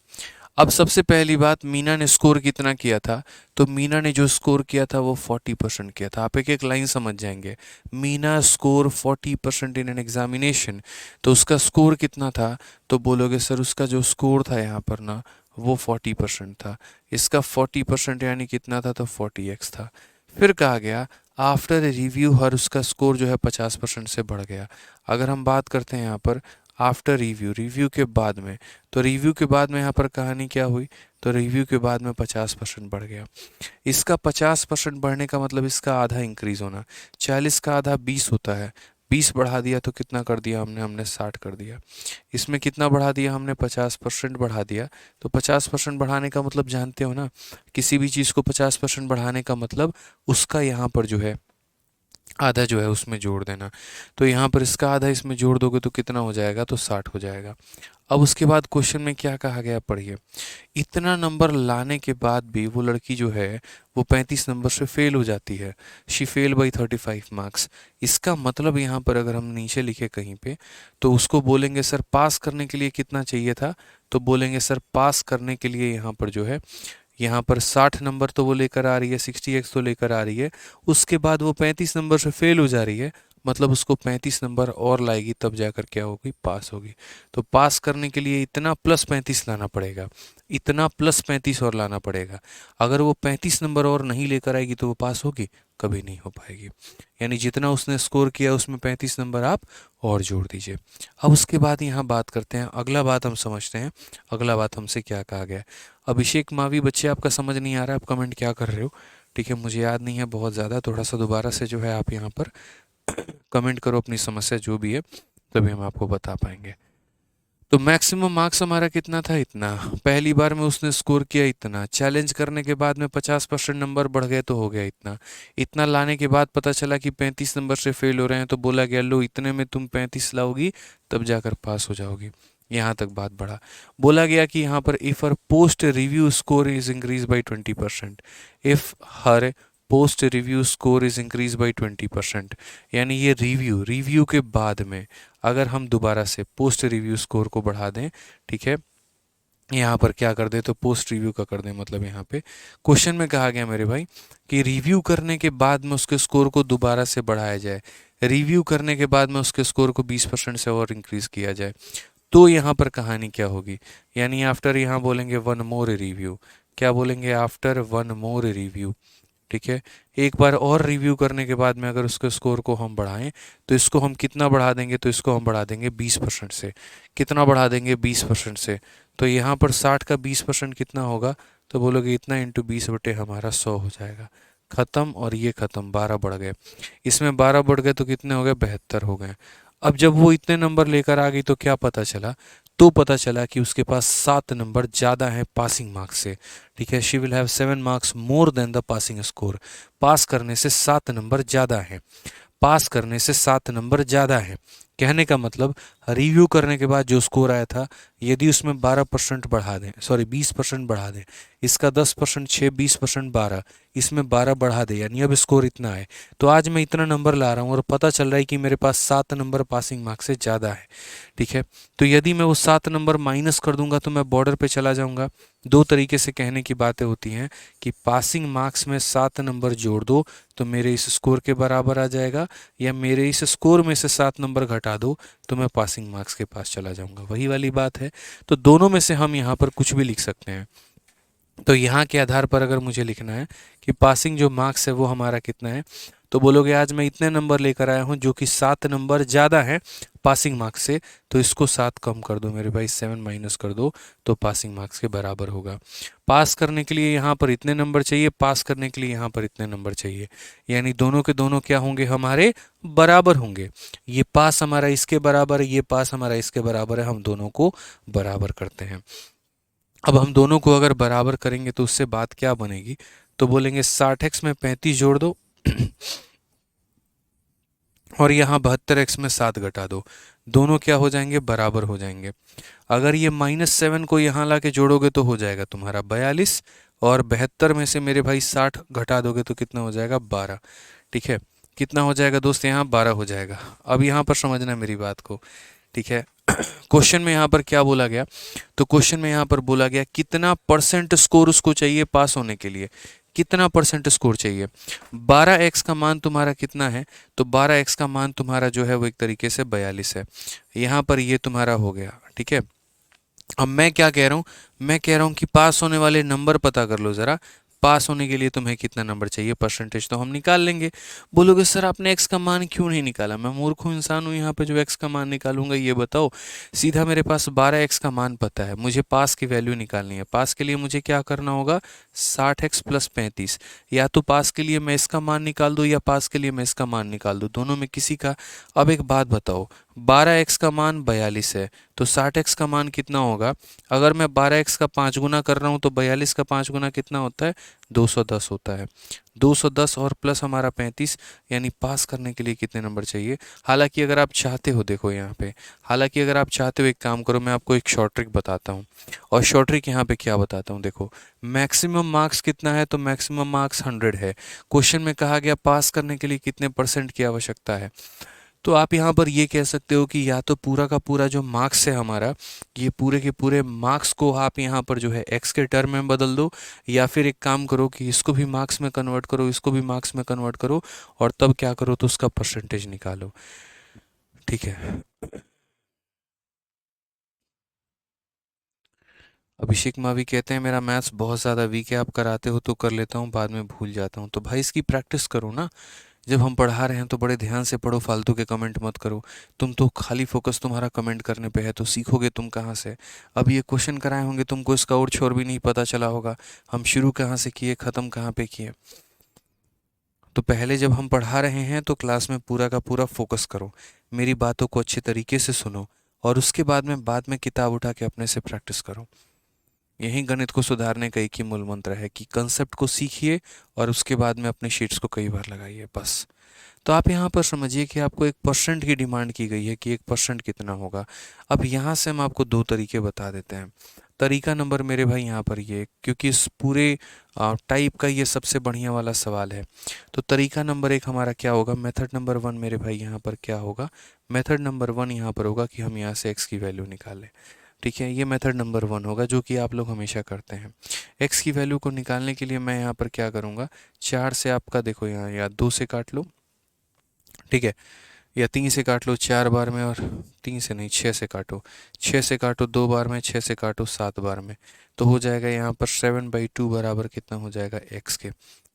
अब सबसे पहली बात, मीना ने स्कोर कितना किया था, तो मीना ने जो स्कोर किया था वो 40% किया था। आप एक एक लाइन समझ जाएंगे। Meena score 40% in an examination, तो उसका स्कोर कितना था, तो बोलोगे सर उसका जो स्कोर था यहाँ पर ना वो 40% था। इसका 40% यानी कितना था, तो 40x था। फिर कहा गया आफ्टर रिव्यू हर उसका स्कोर जो है 50% से बढ़ गया। अगर हम बात करते हैं यहाँ पर आफ्टर रिव्यू, रिव्यू के बाद में, तो रिव्यू के बाद में यहाँ पर कहानी क्या हुई, तो रिव्यू के बाद में 50% बढ़ गया। इसका 50% बढ़ने का मतलब इसका आधा इंक्रीज होना। 40 का आधा 20 होता है, 20 बढ़ा दिया तो कितना कर दिया हमने, हमने 60 कर दिया। इसमें कितना बढ़ा दिया हमने, 50% बढ़ा दिया। तो 50% बढ़ाने का मतलब जानते हो ना, किसी भी चीज़ को 50% बढ़ाने का मतलब उसका यहाँ पर जो है आधा जो है उसमें जोड़ देना। तो यहाँ पर इसका आधा इसमें जोड़ दोगे तो कितना हो जाएगा, तो 60 हो जाएगा। अब उसके बाद क्वेश्चन में क्या कहा गया पढ़िए। इतना नंबर लाने के बाद भी वो लड़की जो है वो 35 नंबर से फेल हो जाती है। She fail by 35 marks. इसका मतलब यहाँ पर अगर हम नीचे लिखे कहीं पे तो उसको बोलेंगे सर पास करने के लिए कितना चाहिए था, तो बोलेंगे सर पास करने के लिए यहाँ पर जो है, यहाँ पर 60 नंबर तो वो लेकर आ रही है, 60x तो लेकर आ रही है, उसके बाद वो 35 नंबर से फेल हो जा रही है, मतलब उसको 35 नंबर और लाएगी तब जाकर क्या होगी, पास होगी। तो पास करने के लिए इतना प्लस 35 लाना पड़ेगा, इतना प्लस 35 और लाना पड़ेगा। अगर वो 35 नंबर और नहीं लेकर आएगी तो वो पास होगी, कभी नहीं हो पाएगी। यानी जितना उसने स्कोर किया उसमें 35 नंबर आप और जोड़ दीजिए। अब उसके बाद यहाँ बात करते हैं, अगला बात हम समझते हैं, अगला बात हमसे क्या कहा गया है। अभिषेक मावी बच्चे आपका समझ नहीं आ रहा है, आप कमेंट क्या कर रहे हो, ठीक है, मुझे याद नहीं है बहुत ज़्यादा, थोड़ा सा दोबारा से जो है आप यहाँ पर कमेंट करो अपनी समस्या जो भी है, तभी हम आपको बता पाएंगे। तो मैक्सिमम मार्क्स हमारा कितना था, इतना। पहली बार में उसने स्कोर किया इतना, चैलेंज करने के बाद में 50% नंबर बढ़ गए तो हो गया इतना। इतना लाने के बाद पता चला कि 35 नंबर से फेल हो रहे हैं, तो बोला गया लो इतने में तुम 35 लाओगी तब जाकर पास हो जाओगी। यहाँ तक बात बढ़ा। बोला गया कि यहाँ पर if her post review score is increase by 20%, if her post review score is increase by 20%, यानी ये रिव्यू के बाद में अगर हम दोबारा से पोस्ट रिव्यू स्कोर को बढ़ा दें, ठीक है, यहाँ पर क्या कर दें तो पोस्ट रिव्यू का कर दें, मतलब यहाँ पे क्वेश्चन में कहा गया मेरे भाई कि रिव्यू करने के बाद में उसके स्कोर को दोबारा से बढ़ाया जाए, रिव्यू करने के बाद में उसके स्कोर को 20% से और इंक्रीज किया जाए, तो यहाँ पर कहानी क्या होगी। यानी आफ्टर यहाँ बोलेंगे वन मोर रिव्यू, क्या बोलेंगे, आफ्टर वन मोर रिव्यू, ठीक है, एक बार और रिव्यू करने के बाद में अगर उसके स्कोर को हम बढ़ाएं तो इसको हम कितना बढ़ा देंगे, तो इसको हम बढ़ा देंगे 20% से। कितना बढ़ा देंगे, 20% से। तो यहाँ पर 60 का 20% कितना होगा, तो बोलोगे इतना इंटू 20 बटे हमारा 100 हो जाएगा। ख़त्म, और ये ख़त्म, 12 बढ़ गए, इसमें 12 बढ़ गए तो कितने हो गए, 72 हो गए। अब जब वो इतने नंबर लेकर आ गई तो क्या पता चला, तो पता चला कि उसके पास 7 नंबर ज़्यादा हैं पासिंग मार्क्स से, ठीक है। She will have 7 marks more than the passing score. Pass करने से 7 नंबर ज़्यादा हैं, पास करने से 7 नंबर ज़्यादा हैं। कहने का मतलब रिव्यू करने के बाद जो स्कोर आया था, यदि उसमें 12% बढ़ा दें, सॉरी 20% बढ़ा दें, इसका 10% 6, 20% 12, इसमें 12 बढ़ा दें, यानी अब स्कोर इतना है। तो आज मैं इतना नंबर ला रहा हूँ और पता चल रहा है कि मेरे पास 7 नंबर पासिंग मार्क्स से ज़्यादा है, ठीक है। तो यदि मैं वो 7 नंबर माइनस कर दूंगा तो मैं बॉर्डर पे चला जाऊंगा। दो तरीके से कहने की बातें होती हैं कि पासिंग मार्क्स में 7 नंबर जोड़ दो तो मेरे इस स्कोर के बराबर आ जाएगा, या मेरे इस स्कोर में से 7 नंबर घटा दो तो मैं पासिंग मार्क्स के पास चला जाऊंगा, वही वाली बात है। तो दोनों में से हम यहाँ पर कुछ भी लिख सकते हैं। तो यहाँ के आधार पर अगर मुझे लिखना है कि पासिंग जो मार्क्स है वो हमारा कितना है, तो बोलोगे आज मैं इतने नंबर लेकर आया हूँ जो कि 7 नंबर ज़्यादा है पासिंग मार्क्स से, तो इसको 7 कम कर दो मेरे भाई, 7 माइनस कर दो तो पासिंग मार्क्स के बराबर होगा। पास करने के लिए यहाँ पर इतने नंबर चाहिए, पास करने के लिए यहाँ पर इतने नंबर चाहिए, यानी दोनों के दोनों क्या होंगे, हमारे बराबर होंगे। ये पास हमारा इसके बराबर है, ये पास हमारा इसके बराबर है, हम दोनों को बराबर करते हैं। अब हम दोनों को अगर बराबर करेंगे तो उससे बात क्या बनेगी, तो बोलेंगे 60x में 35 जोड़ दो और यहाँ 72x में 7 घटा दो, दोनों क्या हो जाएंगे, बराबर हो जाएंगे। अगर ये -7 को यहाँ ला के जोड़ोगे तो हो जाएगा तुम्हारा 42, और 72 में से मेरे भाई 60 घटा दोगे तो कितना हो जाएगा, 12, ठीक है। कितना हो जाएगा दोस्त, यहाँ 12 हो जाएगा। अब यहाँ पर समझना मेरी बात को, ठीक है। क्वेश्चन में यहाँ पर क्या बोला गया, तो क्वेश्चन में यहाँ पर बोला गया कितना परसेंट स्कोर उसको चाहिए पास होने के लिए, कितना परसेंट स्कोर चाहिए। 12x का मान तुम्हारा कितना है, तो 12x का मान तुम्हारा जो है वो एक तरीके से 42 है। यहाँ पर ये तुम्हारा हो गया, ठीक है। अब मैं क्या कह रहा हूँ, मैं कह रहा हूँ कि पास होने वाले नंबर पता कर लो ज़रा, पास होने के लिए तुम्हें कितना नंबर चाहिए, परसेंटेज तो हम निकाल लेंगे। बोलोगे सर आपने एक्स का मान क्यों नहीं निकाला, मैं मूर्ख हूँ इंसान हूँ यहाँ पे जो एक्स का मान निकालूंगा, ये बताओ। सीधा मेरे पास 12x का मान पता है, मुझे पास की वैल्यू निकालनी है। पास के लिए मुझे क्या करना होगा, 60x + 35, या तो पास के लिए मैं इसका मान निकाल दूँ या पास के लिए मैं इसका मान निकाल दूँ, दोनों में किसी का। अब एक बात बताओ, 12x का मान 42 है, तो 60x का मान कितना होगा? अगर मैं 12x का 5 गुना कर रहा हूँ तो 42 का 5 गुना कितना होता है? 210 होता है। 210 और प्लस हमारा 35, यानी पास करने के लिए कितने नंबर चाहिए? हालांकि अगर आप चाहते हो, देखो यहाँ पे, हालांकि अगर आप चाहते हो, एक काम करो, मैं आपको एक शॉर्ट ट्रिक बताता हूँ। और शॉर्ट ट्रिक यहाँ पे क्या बताता हूँ, देखो, मैक्सिमम मार्क्स कितना है? तो मैक्सिमम मार्क्स 100 है। क्वेश्चन में कहा गया पास करने के लिए कितने परसेंट की आवश्यकता है। तो आप यहाँ पर ये कह सकते हो कि या तो पूरा का पूरा जो मार्क्स है हमारा, ये पूरे के पूरे मार्क्स को आप यहाँ पर जो है एक्स के टर्म में बदल दो, या फिर एक काम करो कि इसको भी मार्क्स में कन्वर्ट करो, इसको भी मार्क्स में कन्वर्ट करो, और तब क्या करो, तो उसका परसेंटेज निकालो। ठीक है। अभिषेक मावी कहते हैं मेरा मैथ्स बहुत ज़्यादा वीक है, आप कराते हो तो कर लेता हूँ, बाद में भूल जाता हूँ। तो भाई इसकी प्रैक्टिस करो ना। जब हम पढ़ा रहे हैं तो बड़े ध्यान से पढ़ो, फालतू के कमेंट मत करो। तुम तो खाली फोकस तुम्हारा कमेंट करने पे है, तो सीखोगे तुम कहाँ से? अब ये क्वेश्चन कराए होंगे तुमको, इसका और छोर भी नहीं पता चला होगा, हम शुरू कहाँ से किए, ख़त्म कहाँ पे किए। तो पहले जब हम पढ़ा रहे हैं तो क्लास में पूरा का पूरा फोकस करो, मेरी बातों को अच्छे तरीके से सुनो, और उसके बाद में किताब उठा के अपने से प्रैक्टिस करो। यही गणित को सुधारने का एक ही मूल मंत्र है कि कंसेप्ट को सीखिए और उसके बाद में अपने शीट्स को कई बार लगाइए, बस। तो आप यहाँ पर समझिए कि आपको 1% की डिमांड की गई है कि 1% कितना होगा। अब यहाँ से हम आपको दो तरीके बता देते हैं। तरीका नंबर मेरे भाई यहाँ पर ये, क्योंकि इस पूरे टाइप का ये सबसे बढ़िया वाला सवाल है, तो तरीका नंबर 1 हमारा क्या होगा? मेथड नंबर 1 मेरे भाई यहाँ पर क्या होगा? मेथड नंबर 1 यहाँ पर होगा कि हम यहाँ से x की वैल्यू निकालें। ठीक है, ये मेथड नंबर 1 होगा, जो कि आप लोग हमेशा करते हैं। x की वैल्यू को निकालने के लिए मैं यहाँ पर क्या करूँगा, 4 से आपका देखो यहाँ, या 2 से काट लो, ठीक है, या 3 से काट लो 4 बार में, और 3 से नहीं, 6 से काटो, 6 से काटो 2 बार में, 6 से काटो 7 बार में, तो हो जाएगा यहाँ पर 7/2 बराबर कितना हो जाएगा? x के।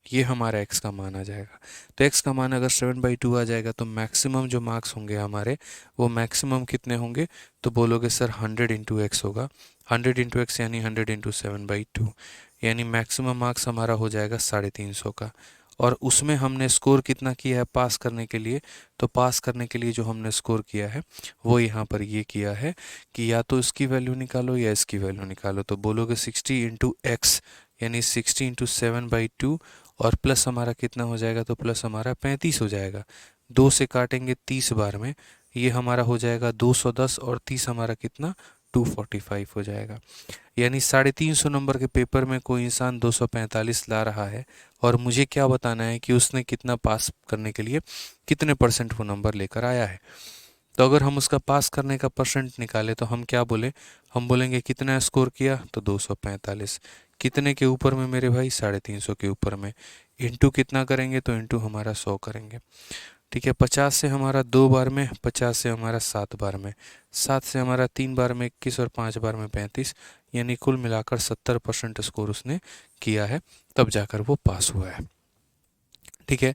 ये हमारा x का मान आ जाएगा। तो x का मान अगर 7/2 आ जाएगा तो मैक्सिमम जो मार्क्स होंगे हमारे, वो मैक्सिमम कितने होंगे? तो बोलोगे सर 100 इंटू एक्स होगा। 100 इंटू एक्स यानी 100 इंटू 7/2, यानी मैक्सिमम मार्क्स हमारा हो जाएगा 350 का। और उसमें हमने स्कोर कितना किया है पास करने के लिए? तो पास करने के लिए जो हमने स्कोर किया है वो यहाँ पर ये किया है कि या तो इसकी वैल्यू निकालो या इसकी वैल्यू निकालो। तो बोलोगे 60 इंटू एक्स, यानी 60 इंटू 7/2, और प्लस हमारा कितना हो जाएगा? तो प्लस हमारा 35 हो जाएगा। 2 से काटेंगे 30 बार में, ये हमारा हो जाएगा 210, और 30 हमारा कितना? 245 हो जाएगा। यानी 350 नंबर के पेपर में कोई इंसान 245 ला रहा है, और मुझे क्या बताना है कि उसने कितना पास करने के लिए कितने परसेंट वो नंबर लेकर आया है। तो अगर हम उसका पास करने का परसेंट निकालें तो हम क्या बोले? हम बोलेंगे कितना स्कोर किया? तो 245। कितने के ऊपर में मेरे भाई? 350 के ऊपर में। इंटू कितना करेंगे? तो इंटू हमारा 100 करेंगे। ठीक है, 50 से हमारा 2 बार में, 50 से हमारा 7 बार में, 7 से हमारा 3 बार में 21, और 5 बार में 35, यानी कुल मिलाकर 70% स्कोर उसने किया है, तब जाकर वो पास हुआ है। ठीक है,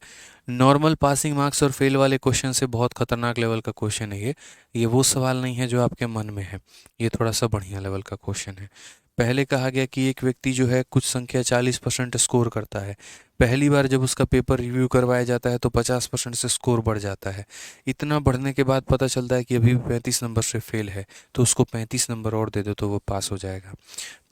नॉर्मल पासिंग मार्क्स और फेल वाले क्वेश्चन से बहुत खतरनाक लेवल का क्वेश्चन है ये वो सवाल नहीं है जो आपके मन में है, ये थोड़ा सा बढ़िया लेवल का क्वेश्चन है। पहले कहा गया कि एक व्यक्ति जो है कुछ संख्या 40% स्कोर करता है, पहली बार जब उसका पेपर रिव्यू करवाया जाता है तो 50% से स्कोर बढ़ जाता है। इतना बढ़ने के बाद पता चलता है कि अभी भी 35 नंबर से फेल है, तो उसको 35 नंबर और दे दो तो वो पास हो जाएगा।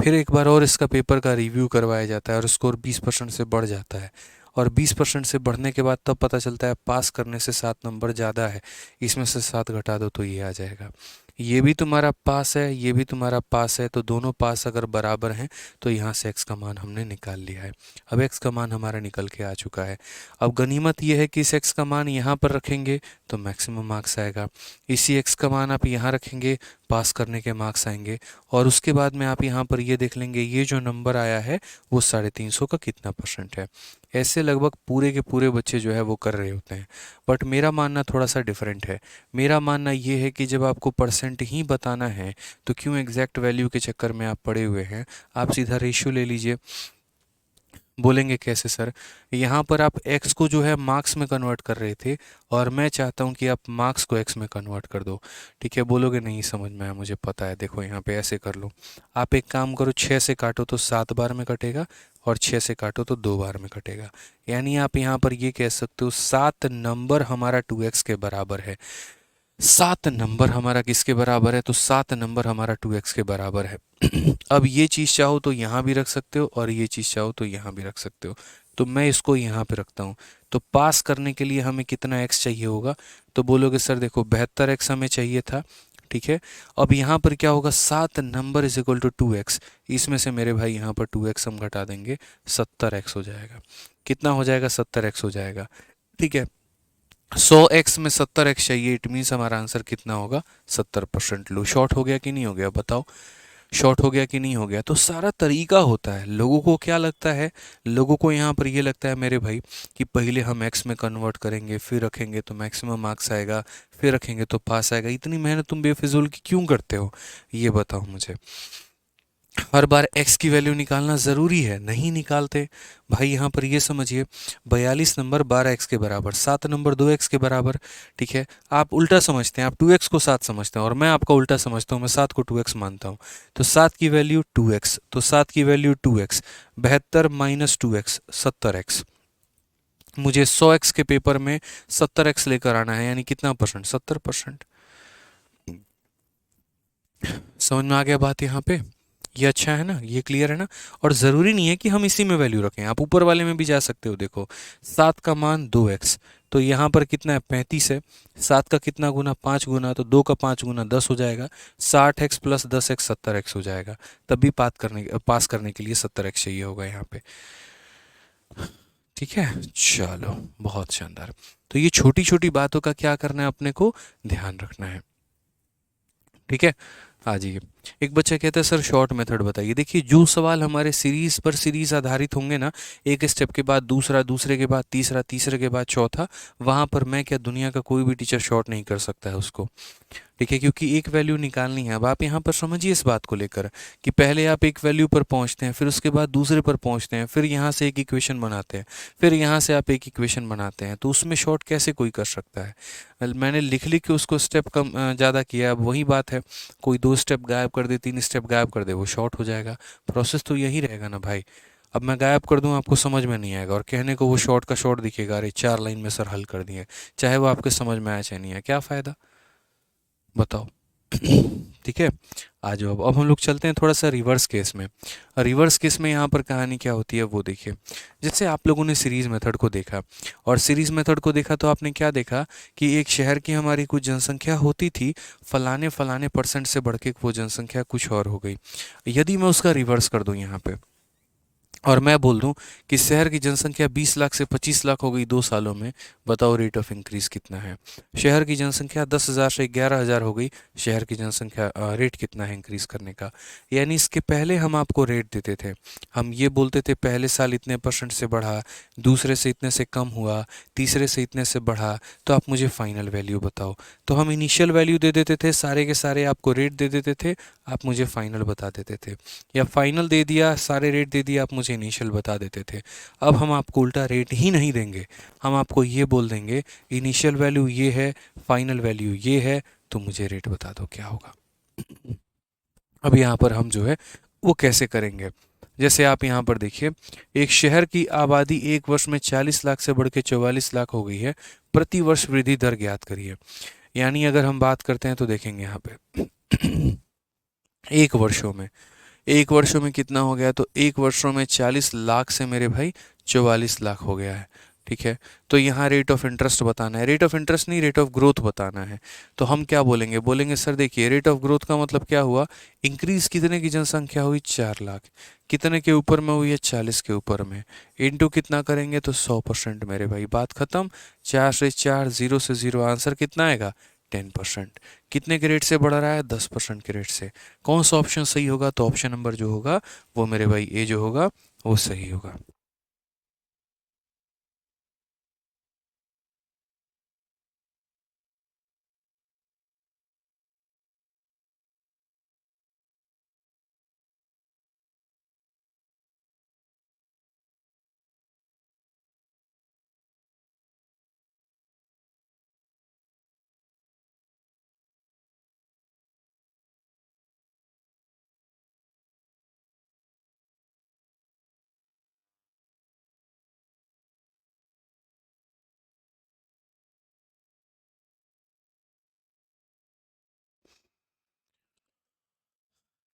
फिर एक बार और इसका पेपर का रिव्यू करवाया जाता है और स्कोर 20% से बढ़ जाता है, और 20% से बढ़ने के बाद तब पता चलता है पास करने से 7 नंबर ज़्यादा है, इसमें से 7 घटा दो तो ये आ जाएगा। ये भी तुम्हारा पास है, ये भी तुम्हारा पास है, तो दोनों पास अगर बराबर हैं तो यहाँ से x का मान हमने निकाल लिया है। अब x का मान हमारा निकल के आ चुका है। अब गनीमत ये है कि इस x का मान यहाँ पर रखेंगे तो मैक्सिमम मार्क्स आएगा, इसी x का मान आप यहाँ रखेंगे, पास करने के मार्क्स आएंगे, और उसके बाद में आप यहाँ पर ये देख लेंगे ये जो नंबर आया है वो 350 का कितना परसेंट है। ऐसे लगभग पूरे के पूरे बच्चे जो है वो कर रहे होते हैं। बट मेरा मानना थोड़ा सा डिफरेंट है। मेरा मानना ये है कि जब आपको परसेंट ही बताना है तो क्यों एग्जैक्ट वैल्यू के चक्कर में आप पड़े हुए हैं, आप सीधा रेशियो ले लीजिए। बोलेंगे कैसे सर? यहाँ पर आप x को जो है मार्क्स में कन्वर्ट कर रहे थे, और मैं चाहता हूँ कि आप मार्क्स को x में कन्वर्ट कर दो। ठीक है, बोलोगे नहीं समझ में आया, मुझे पता है, देखो यहाँ पे ऐसे कर लो। आप एक काम करो, 6 से काटो तो 7 बार में कटेगा, और 6 से काटो तो 2 बार में कटेगा। यानी आप यहाँ पर ये कह सकते हो 7 नंबर हमारा 2x के बराबर है। सात नंबर हमारा किसके बराबर है, तो सात नंबर हमारा 2x के बराबर है। अब ये चीज़ चाहो तो यहाँ भी रख सकते हो और ये चीज़ चाहो तो यहाँ भी रख सकते हो। तो मैं इसको यहाँ पे रखता हूँ। तो पास करने के लिए हमें कितना x चाहिए होगा, तो बोलोगे सर देखो 72x हमें चाहिए था, ठीक है। अब यहाँ पर क्या होगा, सात number is equal to 2x, इसमें से मेरे भाई यहाँ पर 2x हम घटा देंगे, 70x हो जाएगा। कितना हो जाएगा, 70x हो जाएगा, ठीक है। 100x में 70x चाहिए, इट मीन्स हमारा आंसर कितना होगा, 70%। लो शॉर्ट हो गया कि नहीं हो गया, बताओ शॉर्ट हो गया कि नहीं हो गया। तो सारा तरीका होता है। लोगों को क्या लगता है, लोगों को यहाँ पर ये लगता है मेरे भाई कि पहले हम x में कन्वर्ट करेंगे, फिर रखेंगे तो मैक्सिमम मार्क्स आएगा, फिर रखेंगे तो पास आएगा। इतनी मेहनत तुम बेफिजूल की क्यों करते हो, ये बताओ मुझे। हर बार x की वैल्यू निकालना ज़रूरी है, नहीं निकालते भाई। यहाँ पर ये समझिए 42 नंबर 12x के बराबर, 7 नंबर 2x के बराबर, ठीक है। आप उल्टा समझते हैं, आप 2x को 7 समझते हैं और मैं आपका उल्टा समझता हूँ, मैं 7 को 2x मानता हूँ। तो 7 की वैल्यू 2x, तो 7 की value 2x, 72 minus 2x 70x। मुझे 100x के पेपर में 70x लेकर आना है, यानी कितना परसेंट, 70%। समझ में आ गया बात यहाँ पे, ये अच्छा है ना, ये क्लियर है ना। और ज़रूरी नहीं है कि हम इसी में वैल्यू रखें, आप ऊपर वाले में भी जा सकते हो। देखो 7 का मान 2x, तो यहाँ पर कितना है, 35 है। 7 का कितना गुना, 5 गुना, तो 2 का 5 गुना 10 हो जाएगा। 60x प्लस 10x 70x हो जाएगा। तब भी पास करने के लिए 70x चाहिए होगा यहाँ पे, ठीक है। चलो बहुत शानदार। तो ये छोटी छोटी बातों का क्या करना है, अपने को ध्यान रखना है, ठीक है। आ जाइए। एक बच्चा कहता है सर शॉर्ट मेथड बताइए। देखिए जो सवाल हमारे सीरीज पर सीरीज आधारित होंगे ना, एक स्टेप के बाद दूसरा, दूसरे के बाद तीसरा, तीसरे के बाद चौथा, वहां पर मैं क्या, दुनिया का कोई भी टीचर शॉर्ट नहीं कर सकता है उसको, ठीक है। क्योंकि एक वैल्यू निकालनी है। अब आप यहाँ पर समझिए इस बात को लेकर कि पहले आप एक वैल्यू पर पहुँचते हैं, फिर उसके बाद दूसरे पर पहुँचते हैं, फिर यहाँ से एक इक्वेशन बनाते हैं, फिर यहाँ से आप एक इक्वेशन बनाते हैं। तो उसमें शॉर्ट कैसे कोई कर सकता है। मैंने लिख लिख के उसको स्टेप कम ज़्यादा किया। अब वही बात है, कोई 2 स्टेप गायब कर दे, 3 स्टेप गायब कर दे, वो शॉर्ट हो जाएगा। प्रोसेस तो यही रहेगा ना भाई। अब मैं गायब कर दूं, आपको समझ में नहीं आएगा और कहने को वो शॉर्ट का शॉर्ट दिखेगा, अरे 4 लाइन में सर हल कर दिए, चाहे वो आपके समझ में आया चाहे नहीं आया, क्या फ़ायदा, बताओ। ठीक है। आ जाओ, अब हम लोग चलते हैं थोड़ा सा रिवर्स केस में। रिवर्स केस में यहाँ पर कहानी क्या होती है वो देखिए। जैसे आप लोगों ने सीरीज मेथड को देखा, और सीरीज मेथड को देखा तो आपने क्या देखा कि एक शहर की हमारी कुछ जनसंख्या होती थी, फलाने फलाने परसेंट से बढ़ के वो जनसंख्या कुछ और हो गई। यदि मैं उसका रिवर्स कर दूं यहाँ पे और मैं बोल दूं कि शहर की जनसंख्या 20 लाख से 25 लाख हो गई 2 सालों में, बताओ रेट ऑफ इंक्रीज कितना है। शहर की जनसंख्या 10,000 से 11,000 हो गई, शहर की जनसंख्या रेट कितना है इंक्रीज करने का। यानी इसके पहले हम आपको रेट देते थे, हम ये बोलते थे पहले साल इतने परसेंट से बढ़ा, दूसरे से इतने से कम हुआ, तीसरे से इतने से बढ़ा, तो आप मुझे फाइनल वैल्यू बताओ। तो हम इनिशियल वैल्यू दे देते थे, सारे के सारे आपको रेट दे देते थे, आप मुझे फाइनल बता देते थे। या फाइनल दे दिया, सारे रेट दे दिया, आप मुझे इनिशियल बता देते थे। अब हम आपको उल्टा रेट ही नहीं देंगे, हम आपको ये बोल देंगे इनिशियल वैल्यू ये है, फाइनल वैल्यू ये है, तो मुझे रेट बता दो क्या होगा। अब यहाँ पर हम जो है वो कैसे करेंगे, जैसे आप यहाँ पर देखिए, एक शहर की आबादी एक वर्ष में 40 लाख से बढ़ के 44 लाख हो गई है, प्रति वर्ष वृद्धि दर ज्ञात करिए। यानी अगर हम बात करते हैं तो देखेंगे यहाँ पे एक वर्षों में, एक वर्षों में कितना हो गया, तो एक वर्षों में 40 लाख से मेरे भाई 44 लाख हो गया है, ठीक है। तो यहाँ रेट ऑफ इंटरेस्ट बताना है, रेट ऑफ इंटरेस्ट नहीं, रेट ऑफ ग्रोथ बताना है। तो हम क्या बोलेंगे, बोलेंगे सर देखिए रेट ऑफ ग्रोथ का मतलब क्या हुआ, इंक्रीज कितने की जनसंख्या हुई, 4 लाख, कितने के ऊपर में हुई है, 40 के ऊपर में, इनटू कितना करेंगे तो 100%, मेरे भाई बात खत्म। 4 से 4, 0 से 0, आंसर कितना आएगा, 10%। कितने के रेट से बढ़ रहा है, 10% के रेट से। कौन सा ऑप्शन सही होगा, तो ऑप्शन नंबर जो होगा वो मेरे भाई ए जो होगा वो सही होगा।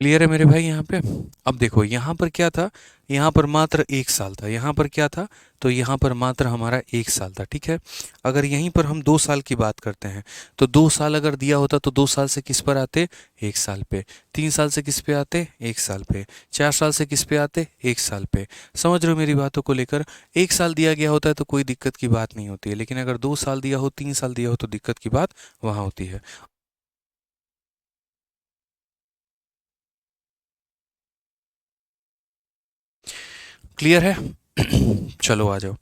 क्लियर है मेरे भाई यहाँ पे। अब देखो यहाँ पर क्या था, यहाँ पर मात्र 1 साल था, यहाँ पर क्या था, तो यहाँ पर मात्र हमारा 1 साल था, ठीक है। अगर यहीं पर हम 2 साल की बात करते हैं, तो 2 साल अगर दिया होता तो 2 साल से किस पर आते, 1 साल पे। 3 साल से किस पे आते, 1 साल पे। 4 साल से किस पे आते, 1 साल पे। समझ रहे हो मेरी बातों को लेकर। 1 साल दिया गया होता है तो कोई दिक्कत की बात नहीं होती है, लेकिन अगर 2 साल दिया हो, 3 साल दिया हो, तो दिक्कत की बात वहाँ होती है। क्लियर है। चलो आ जाओ,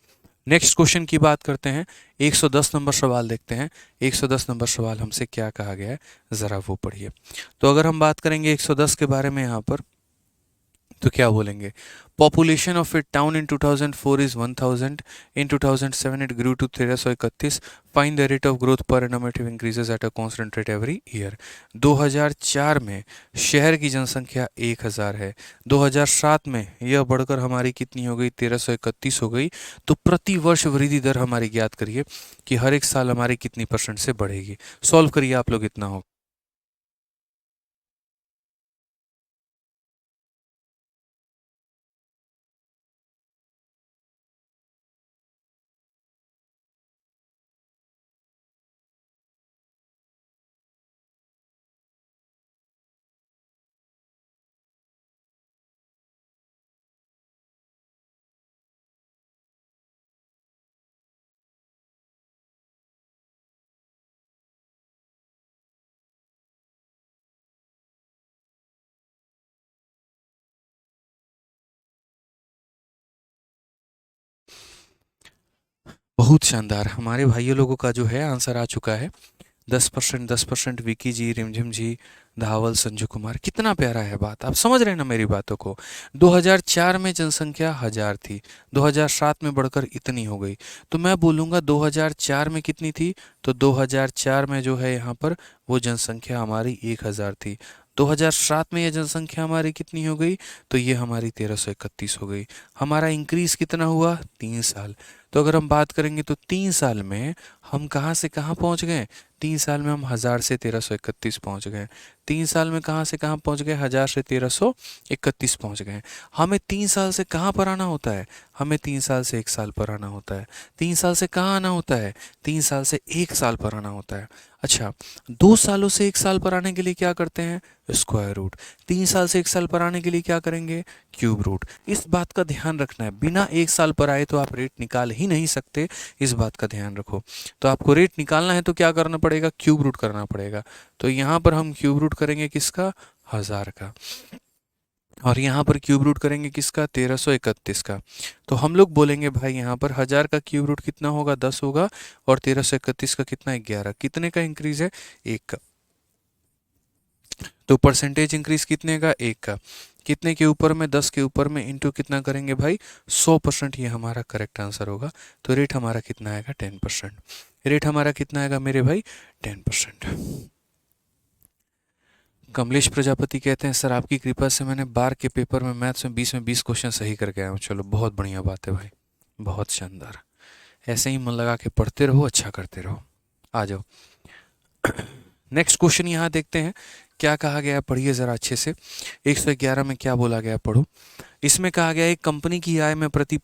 नेक्स्ट क्वेश्चन की बात करते हैं। 110 नंबर सवाल देखते हैं। 110 नंबर सवाल हमसे क्या कहा गया है, ज़रा वो पढ़िए। तो अगर हम बात करेंगे 110 के बारे में यहाँ पर, तो क्या बोलेंगे, population of a town in 2004 is 1000, in 2007 it grew to 1331, find the rate of growth per annum it increases at a constant rate every year. 2004 में शहर की जनसंख्या 1000 है, 2007 में यह बढ़कर हमारी कितनी हो गई, 1331 हो गई। तो प्रति वर्ष वृद्धि दर हमारी ज्ञात करिए कि हर एक साल हमारी कितनी परसेंट से बढ़ेगी। सॉल्व करिए आप लोग, इतना हो। बहुत शानदार, हमारे भाइयों लोगों का जो है आंसर आ चुका है। 10%, 10%, विकी जी, रिमझिम जी, धावल, संजू कुमार। कितना प्यारा है बात, आप समझ रहे हैं ना मेरी बातों को। 2004 में जनसंख्या 1000 थी, 2007 में बढ़कर इतनी हो गई। तो मैं बोलूँगा 2004 में कितनी थी, तो 2004 में जो है यहाँ पर वो जनसंख्या हमारी 1000 थी। 2007 में ये जनसंख्या हमारी कितनी हो गई, तो ये हमारी 1331 हो गई। हमारा इंक्रीज कितना हुआ, 3 साल। तो अगर हम बात करेंगे तो 3 साल में हम कहाँ से कहाँ पहुँच गए, 3 साल में हम 1000 से 1331 पहुँच गए। 3 साल में कहाँ से कहाँ पहुँच गए, 1000 से 1331 पहुँच गए। हमें 3 साल से कहाँ पर आना होता है, हमें 3 साल से 1 साल पर आना होता है। 3 साल से कहाँ आना होता है, 3 साल से 1 साल पर आना होता है। अच्छा, 2 सालों से 1 साल पर आने के लिए क्या करते हैं, स्क्वायर रूट। 3 साल से 1 साल पर आने के लिए क्या करेंगे, क्यूब रूट। इस बात का ध्यान रखना है, बिना 1 साल पर आए तो आप रेट निकाल ही नहीं सकते, इस बात का ध्यान रखो। तो आपको रेट निकालना है तो क्या करना पड़ेगा, क्यूब रूट करना पड़ेगा। तो यहाँ पर हम क्यूब रूट करेंगे किसका, 1000 का। और यहाँ पर क्यूब रूट करेंगे किसका, 1331 का। तो हम लोग बोलेंगे भाई यहाँ पर 1000 का क्यूब रूट कितना होगा, 10 होगा। और 1331 का कितना, 11। कितने का इंक्रीज है, 1 का। तो परसेंटेज इंक्रीज कितने का, 1 का। कितने के ऊपर में, 10 के ऊपर में इंटू कितना करेंगे भाई, 100%। ये हमारा करेक्ट आंसर होगा। तो रेट हमारा कितना आएगा, 10%। रेट हमारा कितना आएगा मेरे भाई, 10%। कमलेश प्रजापति कहते हैं सर आपकी कृपा से मैंने बार के पेपर में मैथ्स में 20 क्वेश्चन सही करके आया हूँ। चलो बहुत बढ़िया बात है भाई, बहुत शानदार। ऐसे ही मन लगा के पढ़ते रहो, अच्छा करते रहो। आ जाओ, नेक्स्ट क्वेश्चन यहाँ देखते हैं क्या कहा गया है, पढ़िए ज़रा अच्छे से। 111 में क्या बोला गया है, पढ़ो। इसमें कहा गया है कंपनी की आय में प्रति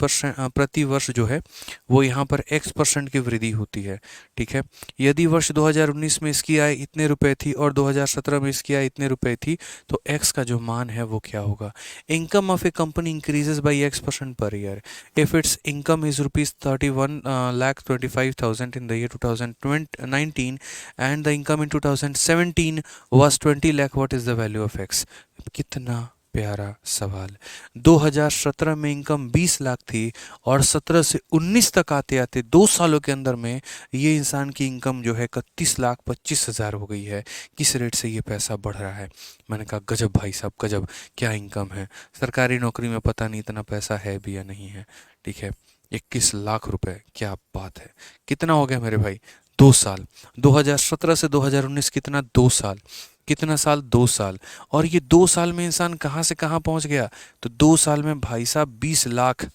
वर्ष जो है वो यहाँ पर x% की वृद्धि होती है, ठीक है। यदि वर्ष 2019 में इसकी आय इतने रुपए थी और 2017 में इसकी आय इतने रुपए थी, तो x का जो मान है वो क्या होगा। Income of A company increases by x% per year if it's income is rupees 31,25,000 in the year 2019 and the income in 2017 was 20 lakh, what is the value of x। कितना प्यारा सवाल। 2017 में इनकम 20 लाख थी और 17 से 19 तक आते आते 2 सालों के अंदर में ये इंसान की इनकम जो है 31,25,000 हो गई है। किस रेट से ये पैसा बढ़ रहा है। मैंने कहा गजब भाई साहब, गजब, क्या इनकम है। सरकारी नौकरी में पता नहीं इतना पैसा है भी या नहीं है, ठीक है। 21 लाख रुपए, क्या बात है। कितना हो गया मेरे भाई, 2 साल। 2017 से 2019 कितना, 2 साल। कितना साल, 2 साल। और ये 2 साल में इंसान कहाँ से कहाँ पहुँच गया, तो 2 साल में भाई साहब 20 लाख,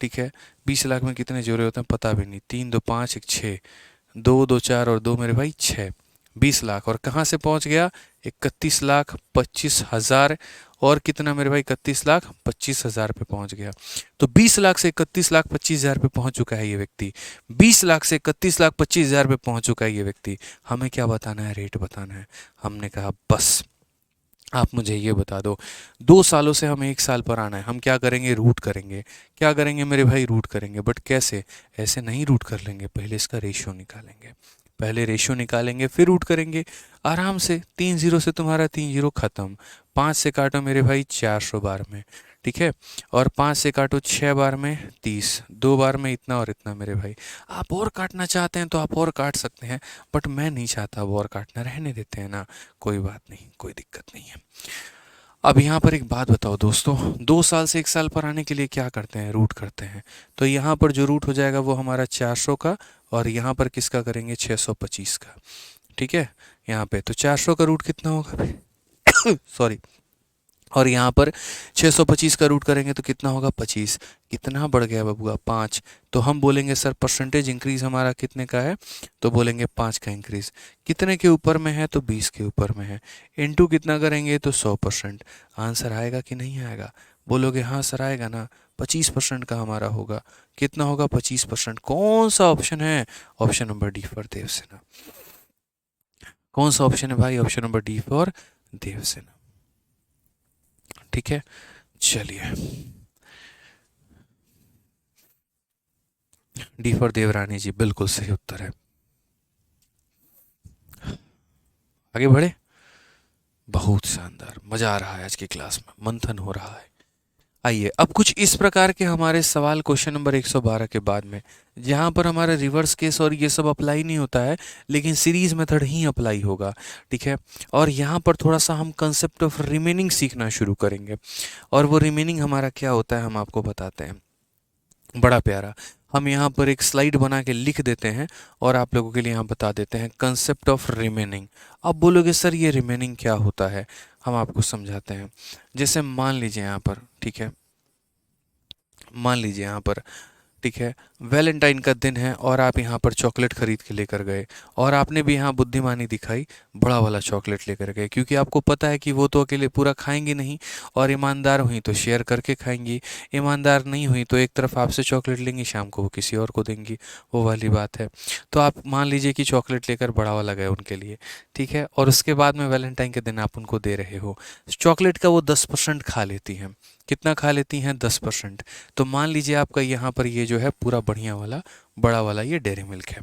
ठीक है। 20 लाख में कितने जोड़े होते हैं पता भी नहीं, 3 2 5 1 6, 2 2 4 और 2 मेरे भाई 6। 20 लाख। और कहाँ से पहुंच गया? 31,25,000 और कितना मेरे भाई? 31,25,000 पे पहुंच गया। तो 20 लाख से 31,25,000 पे पहुंच चुका है ये व्यक्ति। 20 लाख से 31,25,000 पे पहुंच चुका है ये व्यक्ति। हमें क्या बताना है? रेट बताना है। हमने कहा बस आप मुझे ये बता दो, 2 सालों से हमें 1 साल पर आना है, हम क्या करेंगे? रूट करेंगे। क्या करेंगे मेरे भाई? रूट करेंगे। बट कैसे? ऐसे नहीं रूट कर लेंगे, पहले इसका रेशियो निकालेंगे। पहले रेशियो निकालेंगे फिर रूट करेंगे आराम से। 3 जीरो से तुम्हारा 3 जीरो खत्म। 5 से काटो मेरे भाई 400 बार में, ठीक है। और 5 से काटो 6 बार में 30, 2 बार में इतना और इतना मेरे भाई। आप और काटना चाहते हैं तो आप और काट सकते हैं, बट मैं नहीं चाहता अब और काटना, रहने देते हैं ना। कोई बात नहीं, कोई दिक्कत नहीं है। अब यहाँ पर एक बात बताओ दोस्तों, 2 साल से 1 साल पर आने के लिए क्या करते हैं? रूट करते हैं। तो यहाँ पर जो रूट हो जाएगा वो हमारा 400 का, और यहाँ पर किसका करेंगे? 625 का, ठीक है। यहाँ पे तो 400 का रूट कितना होगा? सॉरी। और यहाँ पर 625 का रूट करेंगे तो कितना होगा? 25। कितना बढ़ गया बबुआ? 5। तो हम बोलेंगे सर परसेंटेज इंक्रीज हमारा कितने का है? तो बोलेंगे 5 का इंक्रीज। कितने के ऊपर में है? तो 20 के ऊपर में है। इनटू कितना करेंगे? तो 100%। आंसर आएगा कि नहीं आएगा? बोलोगे हाँ सर आएगा ना। 25% का हमारा होगा। कितना होगा? 25%। कौन सा ऑप्शन है? Option number D for Devasena. कौन सा ऑप्शन है भाई? Option number D for Devasena, ठीक है। चलिए, डी फॉर देवरानी जी बिल्कुल सही उत्तर है। आगे बढ़े। बहुत शानदार, मजा आ रहा है आज की क्लास में, मंथन हो रहा है। आइए अब कुछ इस प्रकार के हमारे सवाल क्वेश्चन नंबर 112 के बाद में, जहाँ पर हमारा रिवर्स केस और ये सब अप्लाई नहीं होता है, लेकिन सीरीज मेथड ही अप्लाई होगा, ठीक है। और यहाँ पर थोड़ा सा हम कंसेप्ट ऑफ रिमेनिंग सीखना शुरू करेंगे। और वो रिमेनिंग हमारा क्या होता है हम आपको बताते हैं, बड़ा प्यारा। हम यहाँ पर एक स्लाइड बना के लिख देते हैं और आप लोगों के लिए यहाँ बता देते हैं कंसेप्ट ऑफ रिमेनिंग। अब बोलोगे सर ये रिमेनिंग क्या होता है? हम आपको समझाते हैं। जैसे मान लीजिए यहाँ पर, ठीक है, मान लीजिए यहाँ पर, ठीक है, वैलेंटाइन का दिन है और आप यहाँ पर चॉकलेट खरीद के लेकर गए, और आपने भी यहाँ बुद्धिमानी दिखाई, बड़ा वाला चॉकलेट लेकर गए, क्योंकि आपको पता है कि वो तो अकेले पूरा खाएंगी नहीं, और ईमानदार हुई तो शेयर करके खाएंगी, ईमानदार नहीं हुई तो एक तरफ आपसे चॉकलेट लेंगी, शाम को वो किसी और को देंगी, वो वाली बात है। तो आप मान लीजिए कि चॉकलेट लेकर बड़ा वाला गए उनके लिए, ठीक है, और उसके बाद में वैलेंटाइन के दिन आप उनको दे रहे हो। चॉकलेट का वो 10% खा लेती हैं। कितना खा लेती हैं? 10%। तो मान लीजिए आपका यहाँ पर ये जो है पूरा बढ़िया वाला बड़ा वाला ये डेयरी मिल्क है,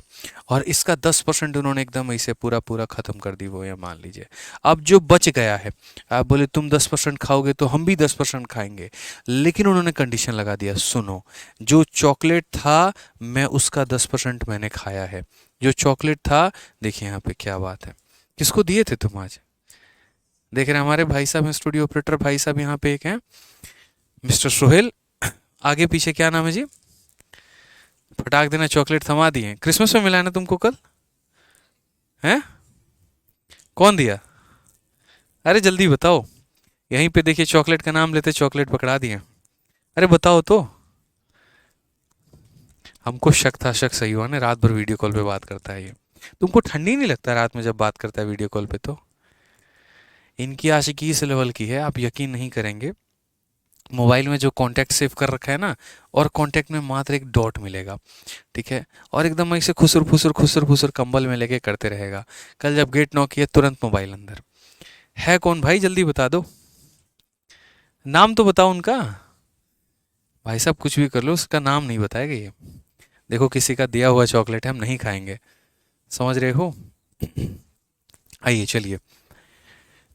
और इसका 10% उन्होंने एकदम ऐसे पूरा पूरा ख़त्म कर दी वो, ये मान लीजिए। अब जो बच गया है, आप बोले तुम 10% खाओगे तो हम भी 10% खाएंगे, लेकिन उन्होंने कंडीशन लगा दिया, सुनो, जो चॉकलेट था मैं उसका 10% मैंने खाया है। जो चॉकलेट था, देखिए यहाँ पे क्या बात है, किसको दिए थे तुम आज? देख रहे हैं हमारे भाई साहब हैं, स्टूडियो ऑपरेटर भाई साहब यहाँ पे एक हैं, मिस्टर सोहेल। आगे पीछे क्या नाम है जी? फटाक देना, चॉकलेट थमा दिए। क्रिसमस में मिला है ना तुमको कल? हैं? कौन दिया? अरे जल्दी बताओ। यहीं पे देखिए चॉकलेट का नाम लेते चॉकलेट पकड़ा दिए। अरे बताओ तो। हमको शक था, शक सही हुआ ना, रात भर वीडियो कॉल पे बात करता है ये। तुमको ठंडी नहीं लगता रात में जब बात करता है वीडियो कॉल पे? तो इनकी आशिकी इस लेवल की है, आप यकीन नहीं करेंगे। मोबाइल में जो कांटेक्ट सेव कर रखा है ना, और कांटेक्ट में मात्र एक डॉट मिलेगा, ठीक है, और एकदम ऐसे खुसर खुसर कंबल में लेके करते रहेगा। कल जब गेट नॉक किया तुरंत मोबाइल अंदर। है कौन भाई? जल्दी बता दो, नाम तो बताओ उनका। भाई साहब कुछ भी कर लो, उसका नाम नहीं बताएगा ये। देखो किसी का दिया हुआ चॉकलेट है, हम नहीं खाएंगे, समझ रहे हो? आइए चलिए,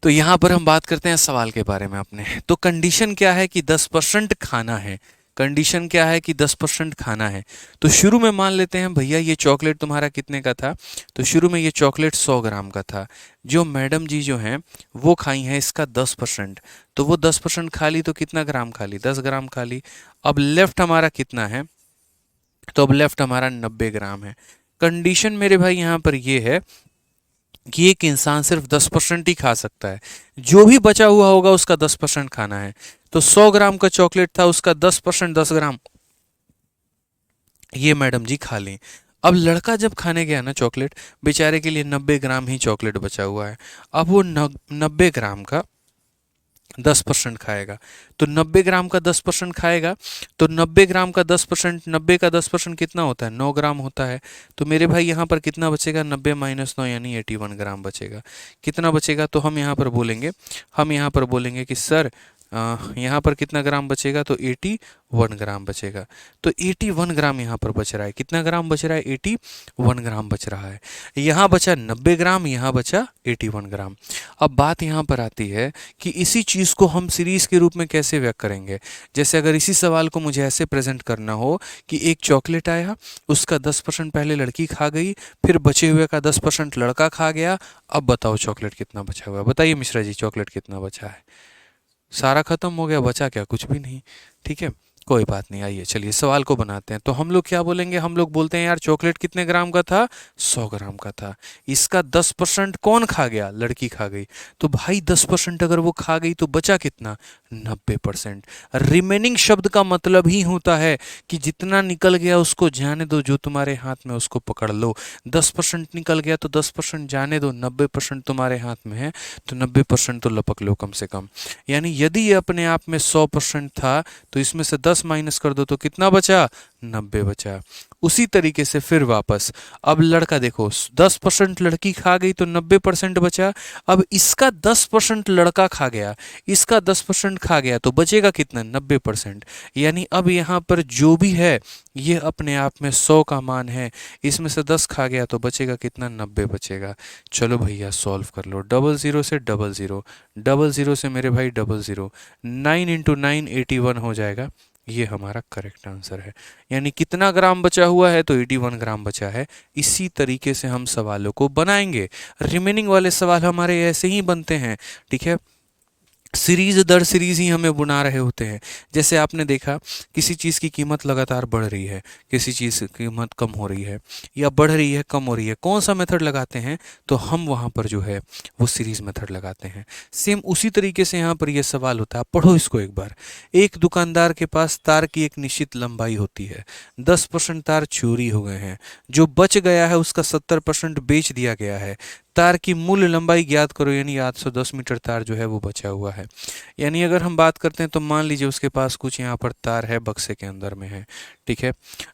तो यहाँ पर हम बात करते हैं सवाल के बारे में अपने। तो कंडीशन क्या है कि 10% खाना है। कंडीशन क्या है कि 10% खाना है। तो शुरू में मान लेते हैं भैया ये चॉकलेट तुम्हारा कितने का था? तो शुरू में ये चॉकलेट 100 ग्राम का था। जो मैडम जी जो हैं वो खाई हैं इसका 10%। तो वो 10% खा ली तो कितना ग्राम खा ली? 10 ग्राम खा ली। अब लेफ्ट हमारा कितना है? तो अब लेफ्ट हमारा 90 ग्राम है। कंडीशन मेरे भाई यहाँ पर ये है कि एक इंसान सिर्फ 10% ही खा सकता है, जो भी बचा हुआ होगा उसका 10% खाना है। तो 100 ग्राम का चॉकलेट था, उसका 10% 10 ग्राम ये मैडम जी खा लें। अब लड़का जब खाने गया ना चॉकलेट, बेचारे के लिए 90 ग्राम ही चॉकलेट बचा हुआ है। अब वो 90 ग्राम का 10% खाएगा। तो 90 ग्राम का 10% खाएगा, तो 90 ग्राम का 10%, 90 का 10% कितना होता है, 9 ग्राम होता है। तो मेरे भाई यहाँ पर कितना बचेगा, 90 - 9 यानी 81 ग्राम बचेगा। कितना बचेगा, तो हम यहाँ पर बोलेंगे कि सर यहाँ पर कितना ग्राम बचेगा, तो 81 ग्राम बचेगा। तो 81 ग्राम यहाँ पर बच रहा है। कितना ग्राम बच रहा है, 81 ग्राम बच रहा है। यहाँ बचा 90 ग्राम, यहाँ बचा 81 ग्राम। अब बात यहाँ पर आती है कि इसी चीज़ को हम सीरीज के रूप में कैसे व्यक्त करेंगे। जैसे अगर इसी सवाल को मुझे ऐसे प्रेजेंट करना हो कि एक चॉकलेट आया, उसका 10% पहले लड़की खा गई, फिर बचे हुए का 10% लड़का खा गया। अब बताओ चॉकलेट कितना बचा हुआ है, बताइए मिश्रा जी, चॉकलेट कितना बचा है। सारा खत्म हो गया, बचा क्या, कुछ भी नहीं। ठीक है, कोई बात नहीं, आइए चलिए सवाल को बनाते हैं। तो हम लोग क्या बोलेंगे, हम लोग बोलते हैं यार चॉकलेट कितने ग्राम का था, 100 ग्राम का था। इसका 10% कौन खा गया, लड़की खा गई। तो भाई 10% अगर वो खा गई तो बचा कितना, 90%। रिमेनिंग शब्द का मतलब ही होता है कि जितना निकल गया उसको जाने दो, जो तुम्हारे हाथ में उसको पकड़ लो। 10% निकल गया तो 10% जाने दो, 90% तुम्हारे हाथ में है तो 90% तो लपक लो कम से कम। यानी यदि ये अपने आप में 100% था तो इसमें से 10 माइनस कर दो तो कितना बचा, 90 बचा। उसी तरीके से फिर वापस, अब लड़का देखो 10% लड़की खा गई तो 90% बचा। अब इसका 10% लड़का खा गया, इसका 10% खा गया तो बचेगा कितना, 90%। यानी अब यहाँ पर जो भी है ये अपने आप में 100 का मान है। इसमें से 10 खा गया तो बचेगा कितना, 90 बचेगा। चलो भैया सॉल्व कर लो। 00 से 00, 00 से मेरे भाई 00, 9 × 9 81 हो जाएगा। ये हमारा करेक्ट आंसर है। यानी कितना ग्राम बचा हुआ है, तो 81 ग्राम बचा है। इसी तरीके से हम सवालों को बनाएंगे। रिमेनिंग वाले सवाल हमारे ऐसे ही बनते हैं। ठीक है, सीरीज दर सीरीज ही हमें बुना रहे होते हैं। जैसे आपने देखा किसी चीज़ की कीमत लगातार बढ़ रही है, किसी चीज़ की कीमत कम हो रही है, या बढ़ रही है कम हो रही है, कौन सा मेथड लगाते हैं, तो हम वहाँ पर जो है वो सीरीज मेथड लगाते हैं। सेम उसी तरीके से यहाँ पर यह सवाल होता है। पढ़ो इसको एक बार। एक दुकानदार के पास तार की एक निश्चित लंबाई होती है। 10% तार चोरी हो गए हैं, जो बच गया है उसका 70% बेच दिया गया है। तार की मूल लंबाई ज्ञात करो, यानी 810 मीटर तार जो है वो बचा हुआ है। यानी अगर हम बात करते हैं तो मान लीजिए उसके पास कुछ यहाँ पर तार है, बक्से के अंदर में है। ठीक है,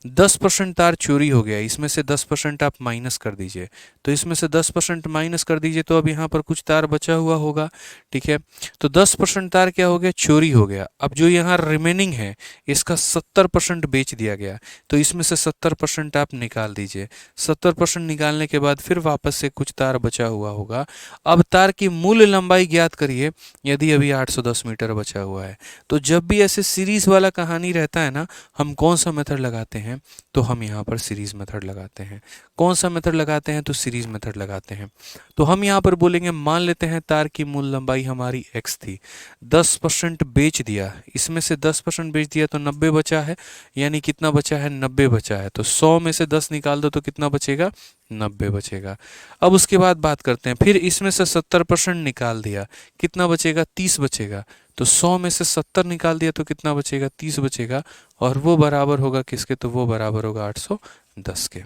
10% तार चोरी हो गया, इसमें से 10% आप माइनस कर दीजिए। तो इसमें से 10% माइनस कर दीजिए तो अब यहाँ पर कुछ तार बचा हुआ होगा। ठीक है, तो 10% तार क्या हो गया, चोरी हो गया। अब जो यहाँ रिमेनिंग है इसका 70% बेच दिया गया, तो इसमें से 70% आप निकाल दीजिए। 70% निकालने के बाद फिर वापस से कुछ तार बचा हुआ होगा। अब तार की मूल लंबाई ज्ञात करिए, यदि अभी 810 मीटर बचा हुआ है। तो जब भी ऐसे सीरीज वाला कहानी रहता है ना, हम कौन सा मेथड लगाते हैं, तो हम यहाँ पर सीरीज मेथड लगाते हैं। कौन सा मेथड लगाते हैं, तो सीरीज मेथड लगाते हैं। तो हम यहाँ पर बोलेंगे, मान लेते हैं तार की मूल लंबाई हमारी x थी, 10% बेच दिया, इसमें से 10% बेच दिया तो 90 बचा है। यानी कितना बचा है, 90 बचा है। तो 100 में से 10 निकाल दो तो कितना बचेगा, 90 बचेगा। अब उसके बाद बात करते हैं, फिर इसमें से 70% निकाल दिया, कितना बचेगा, 30 बचेगा। तो 100 में से 70 निकाल दिया तो कितना बचेगा, 30 बचेगा। और वो बराबर होगा किसके, तो वो बराबर होगा 810 के।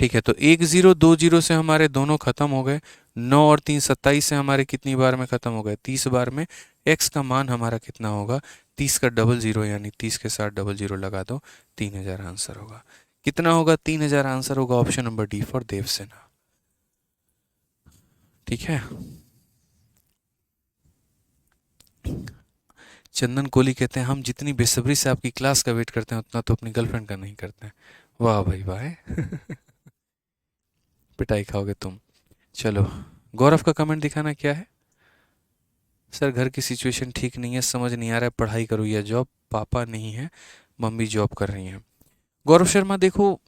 ठीक है, तो 1 0 2 0 से हमारे दोनों खत्म हो गए। 9 और 3 27 से हमारे कितनी बार में खत्म हो गए, 30 बार में। x का मान हमारा कितना होगा, 30 का 00, यानी 30 के साथ 00 लगा दो, 3000 आंसर होगा। कितना होगा, 3000 आंसर होगा। Option number D for Devasena. ठीक है, चंदन कोहली कहते हैं, हम जितनी बेसब्री से आपकी क्लास का वेट करते हैं उतना तो अपनी गर्लफ्रेंड का नहीं करते हैं। वाह भाई वाह। पिटाई खाओगे तुम। चलो, गौरव का कमेंट दिखाना क्या है। सर घर की सिचुएशन ठीक नहीं है, समझ नहीं आ रहा है पढ़ाई करूँ या जॉब, पापा नहीं है, मम्मी जॉब कर रही हैं। गौरव शर्मा देखो,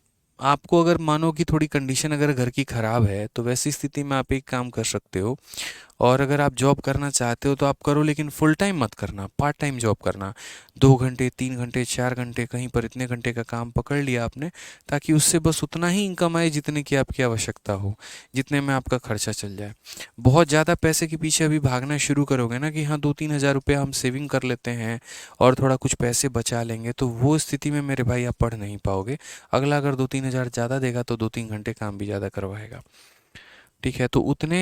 आपको अगर मानो कि थोड़ी कंडीशन अगर घर की ख़राब है तो वैसी स्थिति में आप एक काम कर सकते हो। और अगर आप जॉब करना चाहते हो तो आप करो, लेकिन फुल टाइम मत करना, पार्ट टाइम जॉब करना। 2 घंटे, 3 घंटे, 4 घंटे कहीं पर इतने घंटे का काम पकड़ लिया आपने, ताकि उससे बस उतना ही इनकम आए जितने की आपकी आवश्यकता हो, जितने में आपका खर्चा चल जाए। बहुत ज़्यादा पैसे के पीछे अभी भागना शुरू करोगे ना, कि हाँ 2-3 हज़ार रुपये हम सेविंग कर लेते हैं और थोड़ा कुछ पैसे बचा लेंगे, तो वो स्थिति में मेरे भाई आप पढ़ नहीं पाओगे। अगला अगर 2-3 हज़ार ज़्यादा देगा तो 2-3 घंटे काम भी ज़्यादा करवाएगा। ठीक है, तो उतने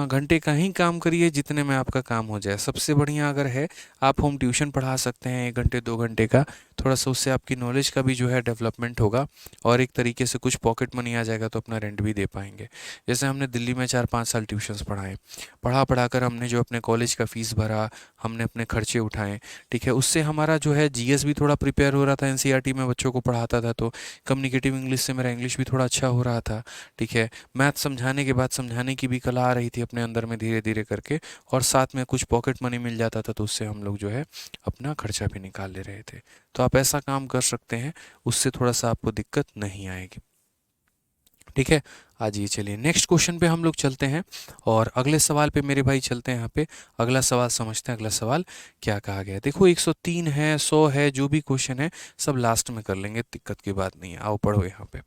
घंटे का ही काम करिए जितने में आपका काम हो जाए। सबसे बढ़िया अगर है, आप होम ट्यूशन पढ़ा सकते हैं 1 घंटे 2 घंटे का। थोड़ा सा उससे आपकी नॉलेज का भी जो है डेवलपमेंट होगा, और एक तरीके से कुछ पॉकेट मनी आ जाएगा, तो अपना रेंट भी दे पाएंगे। जैसे हमने दिल्ली में 4-5 साल ट्यूशन्स पढ़ाए, पढ़ा पढ़ा कर हमने जो अपने कॉलेज का फ़ीस भरा, हमने अपने खर्चे उठाए। ठीक है, उससे हमारा जो है जीएस भी थोड़ा प्रिपेयर हो रहा था। एनसीईआरटी में बच्चों को पढ़ाता था, तो कम्युनिकेटिव इंग्लिश से मेरा इंग्लिश भी थोड़ा अच्छा हो रहा था। ठीक है, मैथ समझाने के बाद समझाने की भी कला आ रही थी अपने अंदर में धीरे धीरे करके, और साथ में कुछ पॉकेट मनी मिल जाता था, तो उससे हम लोग जो है अपना खर्चा भी निकाल ले रहे थे। तो आप ऐसा काम कर सकते हैं, उससे थोड़ा सा आपको दिक्कत नहीं आएगी। ठीक है, आज ये चलिए नेक्स्ट क्वेश्चन पे हम लोग चलते हैं, और अगले सवाल पे मेरे भाई चलते हैं। यहाँ पे अगला सवाल समझते हैं, अगला सवाल क्या कहा गया है। देखो 103 है, 100 है, जो भी क्वेश्चन है सब लास्ट में कर लेंगे, दिक्कत की बात नहीं है। आओ पढ़ो यहाँ पे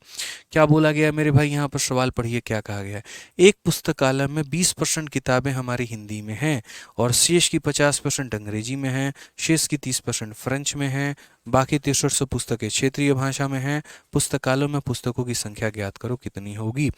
क्या बोला गया है मेरे भाई। यहाँ पर सवाल पढ़िए क्या कहा गया है। एक पुस्तकालय में 20% किताबें हमारी हिंदी में हैं, और शेष की 50% अंग्रेजी में हैं, शेष की 30% फ्रेंच में हैं, बाकी 6300 पुस्तकें क्षेत्रीय भाषा में हैं। पुस्तकालयों में पुस्तकों की संख्या ज्ञात करो कितनी होगी।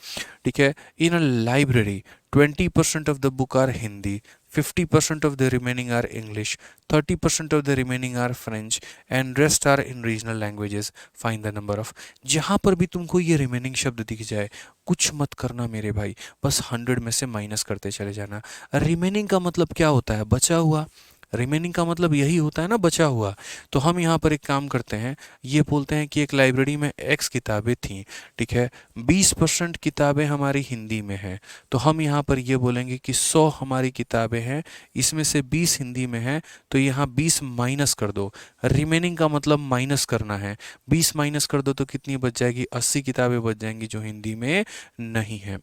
ठीक है, इन a library 20% of the book are Hindi, 50% of the remaining are English, 30% of the remaining are French, and rest are in regional languages. Find the number of। जहाँ पर भी तुमको ये रिमेनिंग शब्द दिख जाए, कुछ मत करना मेरे भाई, बस 100 में से माइनस करते चले जाना। रिमेनिंग का मतलब क्या होता है? बचा हुआ। रिमेनिंग का मतलब यही होता है ना, बचा हुआ। तो हम यहाँ पर एक काम करते हैं, ये बोलते हैं कि एक लाइब्रेरी में एक्स किताबें थीं। ठीक है, 20% किताबें हमारी हिंदी में हैं, तो हम यहाँ पर ये बोलेंगे कि 100 हमारी किताबें हैं, इसमें से 20 हिंदी में हैं, तो यहाँ 20 माइनस कर दो। रिमेनिंग का मतलब माइनस करना है। 20 माइनस कर दो तो कितनी बच जाएगी? 80 किताबें बच जाएंगी जो हिंदी में नहीं है।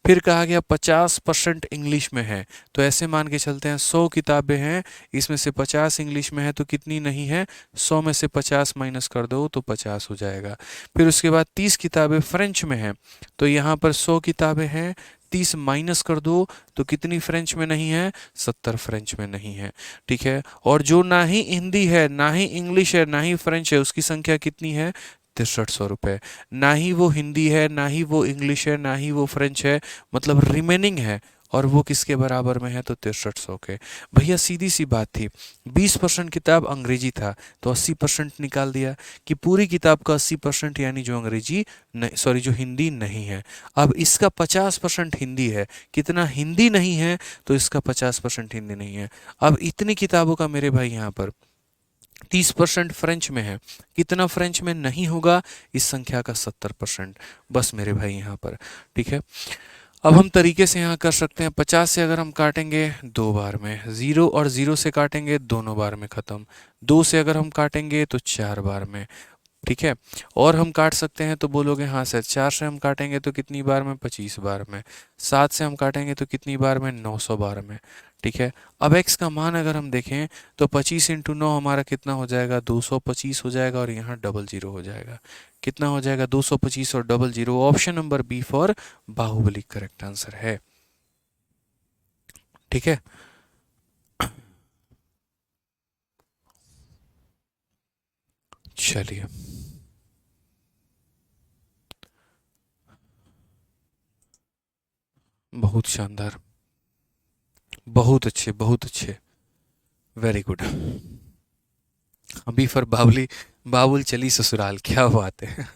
फिर कहा गया 50% इंग्लिश में है, तो ऐसे मान के चलते हैं 100 किताबें हैं, इसमें से 50 इंग्लिश में है, तो कितनी नहीं है? 100 में से 50 माइनस कर दो तो 50 हो जाएगा। फिर उसके बाद 30 किताबें फ्रेंच में हैं, तो यहाँ पर 100 किताबें हैं, 30 माइनस कर दो तो कितनी फ्रेंच में नहीं है? 70 फ्रेंच में नहीं है। ठीक है, और जो ना ही हिंदी है, ना ही इंग्लिश है, ना ही फ्रेंच है, उसकी संख्या कितनी है? 6300 रुपये। ना ही वो हिंदी है, ना ही वो इंग्लिश है, ना ही वो फ्रेंच है, मतलब रिमेनिंग है, और वो किसके बराबर में है? तो 6300 के। भैया सीधी सी बात थी, 20% किताब अंग्रेजी था, तो 80% निकाल दिया, कि पूरी किताब का 80% यानी जो अंग्रेजी नहीं, सॉरी जो हिंदी नहीं है। अब इसका 50% हिंदी है, कितना हिंदी नहीं है? तो इसका 50% हिंदी नहीं है। अब इतनी किताबों का मेरे भाई यहाँ पर 30% फ्रेंच में है, कितना फ्रेंच में नहीं होगा? इस संख्या का 70%। बस मेरे भाई यहाँ पर। ठीक है, अब हम तरीके से यहाँ कर सकते हैं। 50 से अगर हम काटेंगे 2 बार में, 0 और 0 से काटेंगे दोनों बार में ख़त्म, 2 से अगर हम काटेंगे तो 4 बार में। ठीक है, और हम काट सकते हैं तो बोलोगे हाँ सर, 4 से हम काटेंगे तो कितनी बार में? 25 बार में। 7 से हम काटेंगे तो कितनी बार में? 900 बार में। ठीक है, अब x का मान अगर हम देखें तो 25 इंटू 9 हमारा कितना हो जाएगा? 225 हो जाएगा, और यहाँ डबल जीरो हो जाएगा। कितना हो जाएगा? 225 और double zero. Option number B for Baahubali correct answer है। ठीक है, चलिए बहुत शानदार, बहुत अच्छे, बहुत अच्छे, वेरी गुड। अभी फिर बावली, बाबुल चली ससुराल, क्या बात है।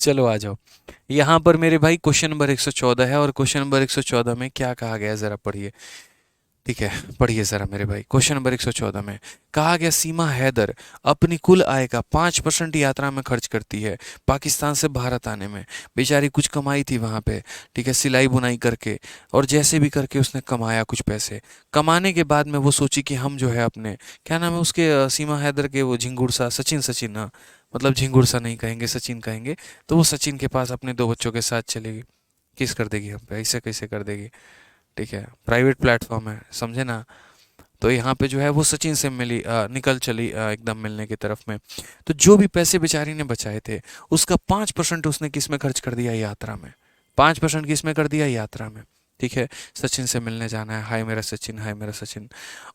चलो आ जाओ। यहाँ पर मेरे भाई क्वेश्चन नंबर 114 है, और क्वेश्चन नंबर 114 में क्या कहा गया है जरा पढ़िए। ठीक है, पढ़िए ज़रा मेरे भाई। क्वेश्चन नंबर 114 में कहा गया, सीमा हैदर अपनी कुल आय का 5% यात्रा में खर्च करती है, पाकिस्तान से भारत आने में। बेचारी कुछ कमाई थी वहाँ पे, ठीक है, सिलाई बुनाई करके, और जैसे भी करके उसने कमाया कुछ पैसे। कमाने के बाद में वो सोची कि हम जो है अपने, क्या नाम है उसके, सीमा हैदर के वो झिंगुर सा, सचिन, सचिन, हाँ, मतलब झिंगुर सा नहीं कहेंगे, सचिन कहेंगे। तो वो सचिन के पास अपने 2 बच्चों के साथ चलेगी। किस कर देगी हम पे? ऐसे कैसे कर देगी? ठीक है, प्राइवेट प्लेटफॉर्म है, समझे ना। तो यहाँ पे जो है वो सचिन से मिली, निकल चली एकदम मिलने की तरफ में। तो जो भी पैसे बेचारी ने बचाए थे उसका 5% उसने किस में खर्च कर दिया, यात्रा में। 5% किस में कर दिया, यात्रा में। ठीक है, सचिन से मिलने जाना है, हाय मेरा सचिन, हाय मेरा सचिन।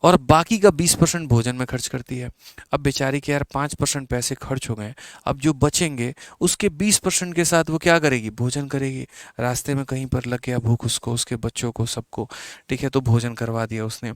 और बाकी का 20% भोजन में खर्च करती है। अब बेचारी के यार 5% पैसे खर्च हो गए, अब जो बचेंगे उसके 20% के साथ वो क्या करेगी, भोजन करेगी। रास्ते में कहीं पर लग गया भूख उसको, उसके बच्चों को, सबको। ठीक है, तो भोजन करवा दिया उसने।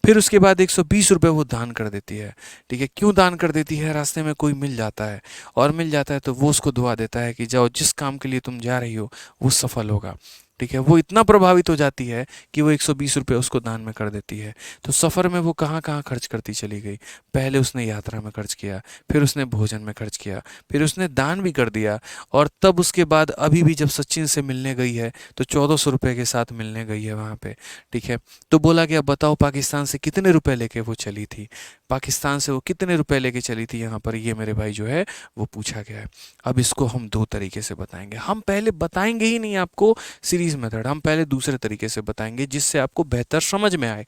फिर उसके बाद 120 रुपये वो दान कर देती है। ठीक है, क्यों दान कर देती है, रास्ते में कोई मिल जाता है, और मिल जाता है तो वो उसको दुआ देता है कि जाओ, जिस काम के लिए तुम जा रही हो वो सफल होगा। ठीक है, वो इतना प्रभावित हो जाती है कि वो 120 रुपये उसको दान में कर देती है। तो सफ़र में वो कहाँ कहाँ खर्च करती चली गई। पहले उसने यात्रा में खर्च किया, फिर उसने भोजन में खर्च किया, फिर उसने दान भी कर दिया। और तब उसके बाद अभी भी जब सचिन से मिलने गई है तो 1400 रुपये के साथ मिलने गई है वहाँ पे। ठीक है, तो बोला गया बताओ पाकिस्तान से कितने रुपए लेके वो चली थी, पाकिस्तान से वो कितने रुपए लेके चली थी, यहाँ पर ये मेरे भाई जो है वो पूछा गया है। अब इसको हम दो तरीके से बताएंगे, हम पहले बताएंगे ही नहीं आपको सीरीज मेथड, हम पहले दूसरे तरीके से बताएंगे जिससे आपको बेहतर समझ में आए।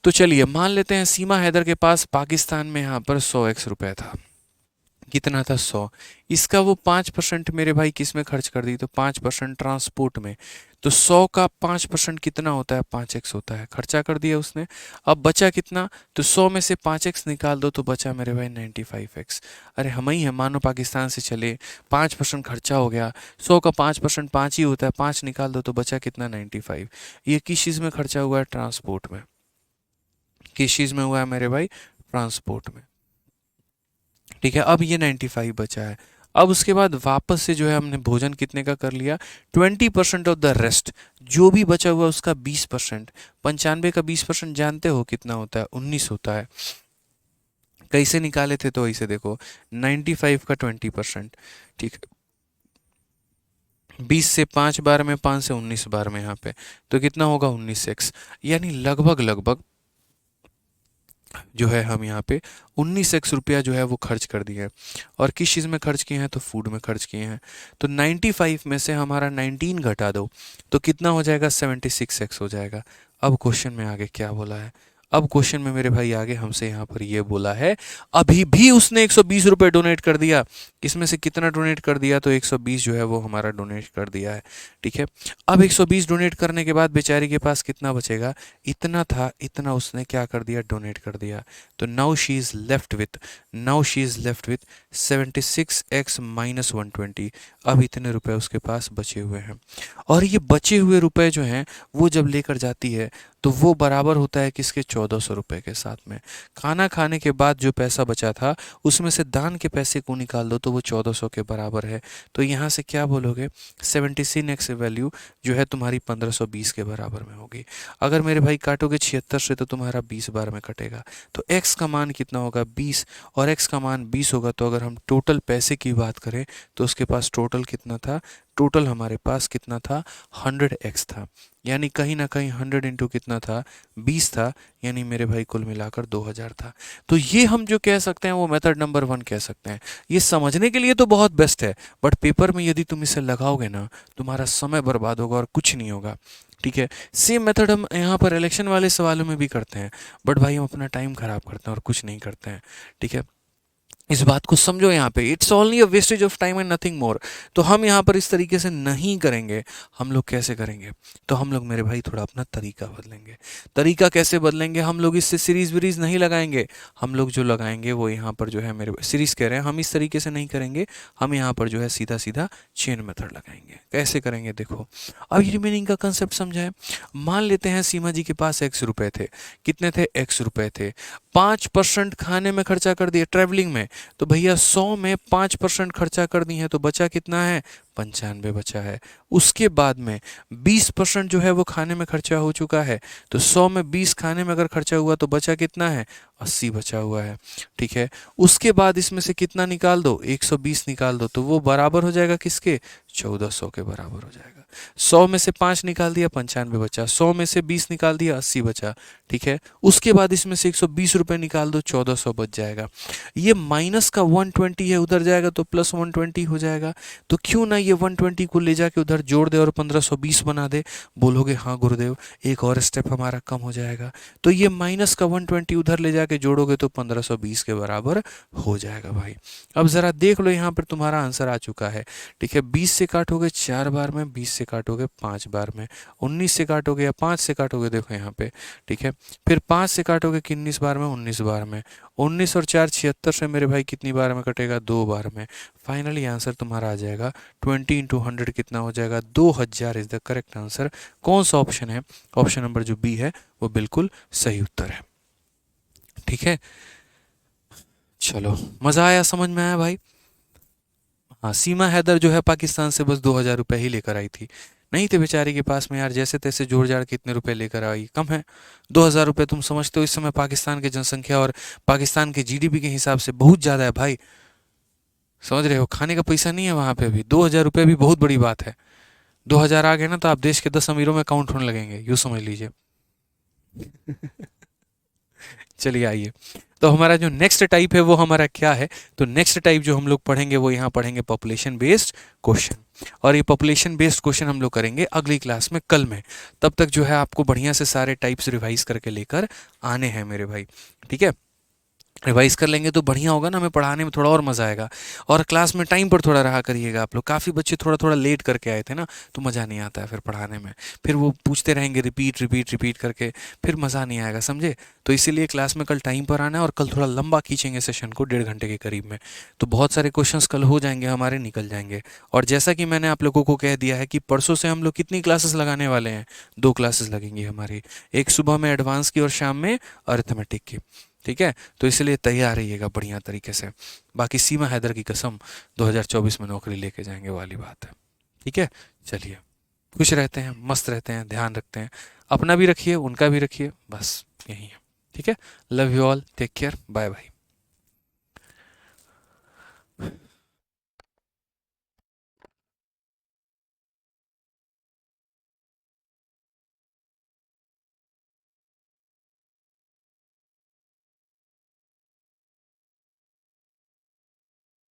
तो चलिए मान लेते हैं सीमा हैदर के पास पाकिस्तान में यहाँ पर 100 x रुपये था। कितना था, 100। इसका वो 5% मेरे भाई किस में खर्च कर दी, तो 5% ट्रांसपोर्ट में। तो 100 का 5% कितना होता है, 5x होता है, खर्चा कर दिया उसने। अब बचा कितना, तो 100 में से 5x निकाल दो तो बचा मेरे भाई 95x। अरे हम ही है, मानो पाकिस्तान से चले, 5% खर्चा हो गया, 100 का 5% 5 ही होता है, 5 निकाल दो तो बचा कितना, 95। ये किस चीज़ में खर्चा हुआ है, ट्रांसपोर्ट में। किस चीज़ में हुआ है मेरे भाई, ट्रांसपोर्ट में। ठीक है, अब ये 95 बचा है। अब उसके बाद वापस से जो है हमने भोजन कितने का कर लिया, 20% ऑफ द रेस्ट, जो भी बचा हुआ उसका 20%। 95 का 20% जानते हो कितना होता है, 19 होता है। कैसे निकाले थे, तो ऐसे देखो, 95 का 20%। ठीक है, 20 से 5 बार में, 5 से 19 बार में यहाँ पे, तो कितना होगा, 19x। यानी लगभग लगभग जो है हम यहाँ पे 19x रुपया जो है वो खर्च कर दिए हैं। और किस चीज़ में खर्च किए हैं, तो फूड में खर्च किए हैं। तो 95 में से हमारा 19 घटा दो तो कितना हो जाएगा, 76x हो जाएगा। अब क्वेश्चन में आगे क्या बोला है, अब क्वेश्चन में मेरे भाई आगे हमसे यहाँ पर ये बोला है, अभी भी उसने 120 रुपये डोनेट कर दिया। इसमें से कितना डोनेट कर दिया, तो 120 जो है वो हमारा डोनेट कर दिया है। ठीक है, अब 120 डोनेट करने के बाद बेचारी के पास कितना बचेगा, इतना था, इतना उसने क्या कर दिया, डोनेट कर दिया। तो now she is left with, now she is left with 76x minus 120। अब इतने रुपए उसके पास बचे हुए हैं। और ये बचे हुए रुपए जो हैं वो जब लेकर जाती है तो वो बराबर होता है किसके, 1400 रुपये के साथ में। खाना खाने के बाद जो पैसा बचा था उसमें से दान के पैसे को निकाल दो तो वो 1400 के बराबर है। तो यहाँ से क्या बोलोगे, 76x वैल्यू जो है तुम्हारी 1520 के बराबर में होगी। अगर मेरे भाई काटोगे 76 से तो तुम्हारा 20 बार में कटेगा। तो x का मान कितना होगा, 20, और x का मान 20 होगा। तो अगर हम टोटल पैसे की बात करें तो उसके पास टोटल कितना था, टोटल हमारे पास कितना था, 100x था। यानी कहीं ना कहीं 100 इंटू कितना था, 20 था। यानी मेरे भाई कुल मिलाकर 2000 था। तो ये हम जो कह सकते हैं वो मेथड नंबर 1 कह सकते हैं। ये समझने के लिए तो बहुत बेस्ट है, बट पेपर में यदि तुम इसे लगाओगे ना, तुम्हारा समय बर्बाद होगा और कुछ नहीं होगा। ठीक है, सेम मेथड हम यहाँ पर इलेक्शन वाले सवालों में भी करते हैं, बट भाई हम अपना टाइम खराब करते हैं और कुछ नहीं करते हैं। ठीक है, इस बात को समझो, यहाँ पे it's only a wastage of time and nothing more. तो हम यहाँ पर इस तरीके से नहीं करेंगे। हम लोग कैसे करेंगे, तो हम लोग मेरे भाई थोड़ा अपना तरीका बदलेंगे। तरीका कैसे बदलेंगे, हम लोग इससे सीरीज वीरीज नहीं लगाएंगे। हम लोग जो लगाएंगे वो यहाँ पर जो है, मेरे सीरीज कह रहे हैं, हम इस तरीके से नहीं करेंगे। हम यहाँ पर जो है सीधा सीधा चेन मेथड लगाएंगे। कैसे करेंगे, देखो अब ये रिमेनिंग का कंसेप्ट समझाएं। मान लेते हैं सीमा जी के पास x रुपए थे। कितने थे, x रुपए थे। 5% खाने में खर्चा कर दिए, ट्रैवलिंग में। तो भैया 100 में 5% खर्चा कर दी है तो बचा कितना है, 95 बचा है। उसके बाद में 20% जो है वो खाने में खर्चा हो चुका है। तो 100 में 20 खाने में अगर खर्चा हुआ तो बचा कितना है, 80 बचा हुआ है। ठीक है, उसके बाद इसमें से कितना निकाल दो, 120 निकाल दो तो वो बराबर हो जाएगा किसके, 1400 के बराबर हो जाएगा। 100 में से 5 निकाल दिया, 95 बचा। 100 में से 20 निकाल दिया, 80 बचा। ठीक है, उसके बाद इसमें से 120 रुपये निकाल दो, 1400 बच जाएगा। ये माइनस का 120 है, उधर जाएगा तो प्लस 120 हो जाएगा। तो क्यों ना ये ये 120 को ले जाके उधर जोड़ दे और 1520 बना दे, बोलोगे हाँ गुरुदेव एक और स्टेप हमारा कम हो जाएगा। तो ये माइनस का 120 उधर ले जाके जोड़ोगे तो 1520 के बराबर हो जाएगा भाई। अब ज़रा देख लो यहाँ पर तुम्हारा आंसर आ चुका है। ठीक है, 20 से काटोगे 4 बार में, 20 से काटोगे 5 बार में, 19 से काटोगे या 5 से काटोगे, देखो यहाँ पे। ठीक है, फिर 5 से काटोगे 19 बार में, 19 बार में, 19 और 4 76 से मेरे भाई कितनी बार में कटेगा, 2 बार में। फाइनली आंसर तुम्हारा आ जाएगा 20 इंटू 100 कितना हो जाएगा, 2000 इज द करेक्ट आंसर। कौन सा ऑप्शन है, ऑप्शन नंबर जो बी है वो बिल्कुल सही उत्तर है। ठीक है, चलो मजा आया, समझ में आया भाई। हाँ, सीमा हैदर जो है पाकिस्तान से बस 2000 रुपये ही लेकर आई थी, नहीं थे बेचारी के पास में यार, जैसे तैसे जोड़ जाड़ के इतने रुपए लेकर आई, कम है 2000 रुपये। तुम समझते हो इस समय पाकिस्तान की जनसंख्या और पाकिस्तान के जीडीपी के हिसाब से बहुत ज़्यादा है भाई, समझ रहे हो, खाने का पैसा नहीं है वहाँ पे भी, 2000 रुपये भी बहुत बड़ी बात है। 2000 आ गए ना तो आप देश के 10 अमीरों में काउंट होने लगेंगे, यूँ समझ लीजिए। चलिए आइए, तो हमारा जो नेक्स्ट टाइप है वो हमारा क्या है, तो नेक्स्ट टाइप जो हम लोग पढ़ेंगे वो यहाँ पढ़ेंगे पॉपुलेशन बेस्ड क्वेश्चन। और ये पॉपुलेशन बेस्ड क्वेश्चन हम लोग करेंगे अगली क्लास में, कल में। तब तक जो है आपको बढ़िया से सारे टाइप्स रिवाइज करके लेकर आने हैं मेरे भाई। ठीक है, रिवाइज कर लेंगे तो बढ़िया होगा ना, हमें पढ़ाने में थोड़ा और मज़ा आएगा। और क्लास में टाइम पर थोड़ा रहा करिएगा आप लोग, काफ़ी बच्चे थोड़ा थोड़ा लेट करके आए थे ना, तो मज़ा नहीं आता है फिर पढ़ाने में, फिर वो पूछते रहेंगे रिपीट रिपीट रिपीट करके, फिर मज़ा नहीं आएगा, समझे। तो इसीलिए क्लास में कल टाइम पर आना है, और कल थोड़ा लंबा खींचेंगे सेशन को, 1.5 घंटे के करीब में, तो बहुत सारे क्वेश्चंस कल हो जाएंगे हमारे, निकल जाएंगे। और जैसा कि मैंने आप लोगों को कह दिया है कि परसों से हम लोग कितनी क्लासेस लगाने वाले हैं, 2 क्लासेस लगेंगी हमारी, एक सुबह में एडवांस की और शाम में अरिथमेटिक की। ठीक है, तो इसलिए तैयार रहिएगा बढ़िया तरीके से। बाकी सीमा हैदर की कसम 2024 में नौकरी लेके जाएंगे वाली बात है। ठीक है, चलिए खुश रहते हैं, मस्त रहते हैं, ध्यान रखते हैं, अपना भी रखिए उनका भी रखिए, बस यही है। ठीक है, love you all, take care, bye bye.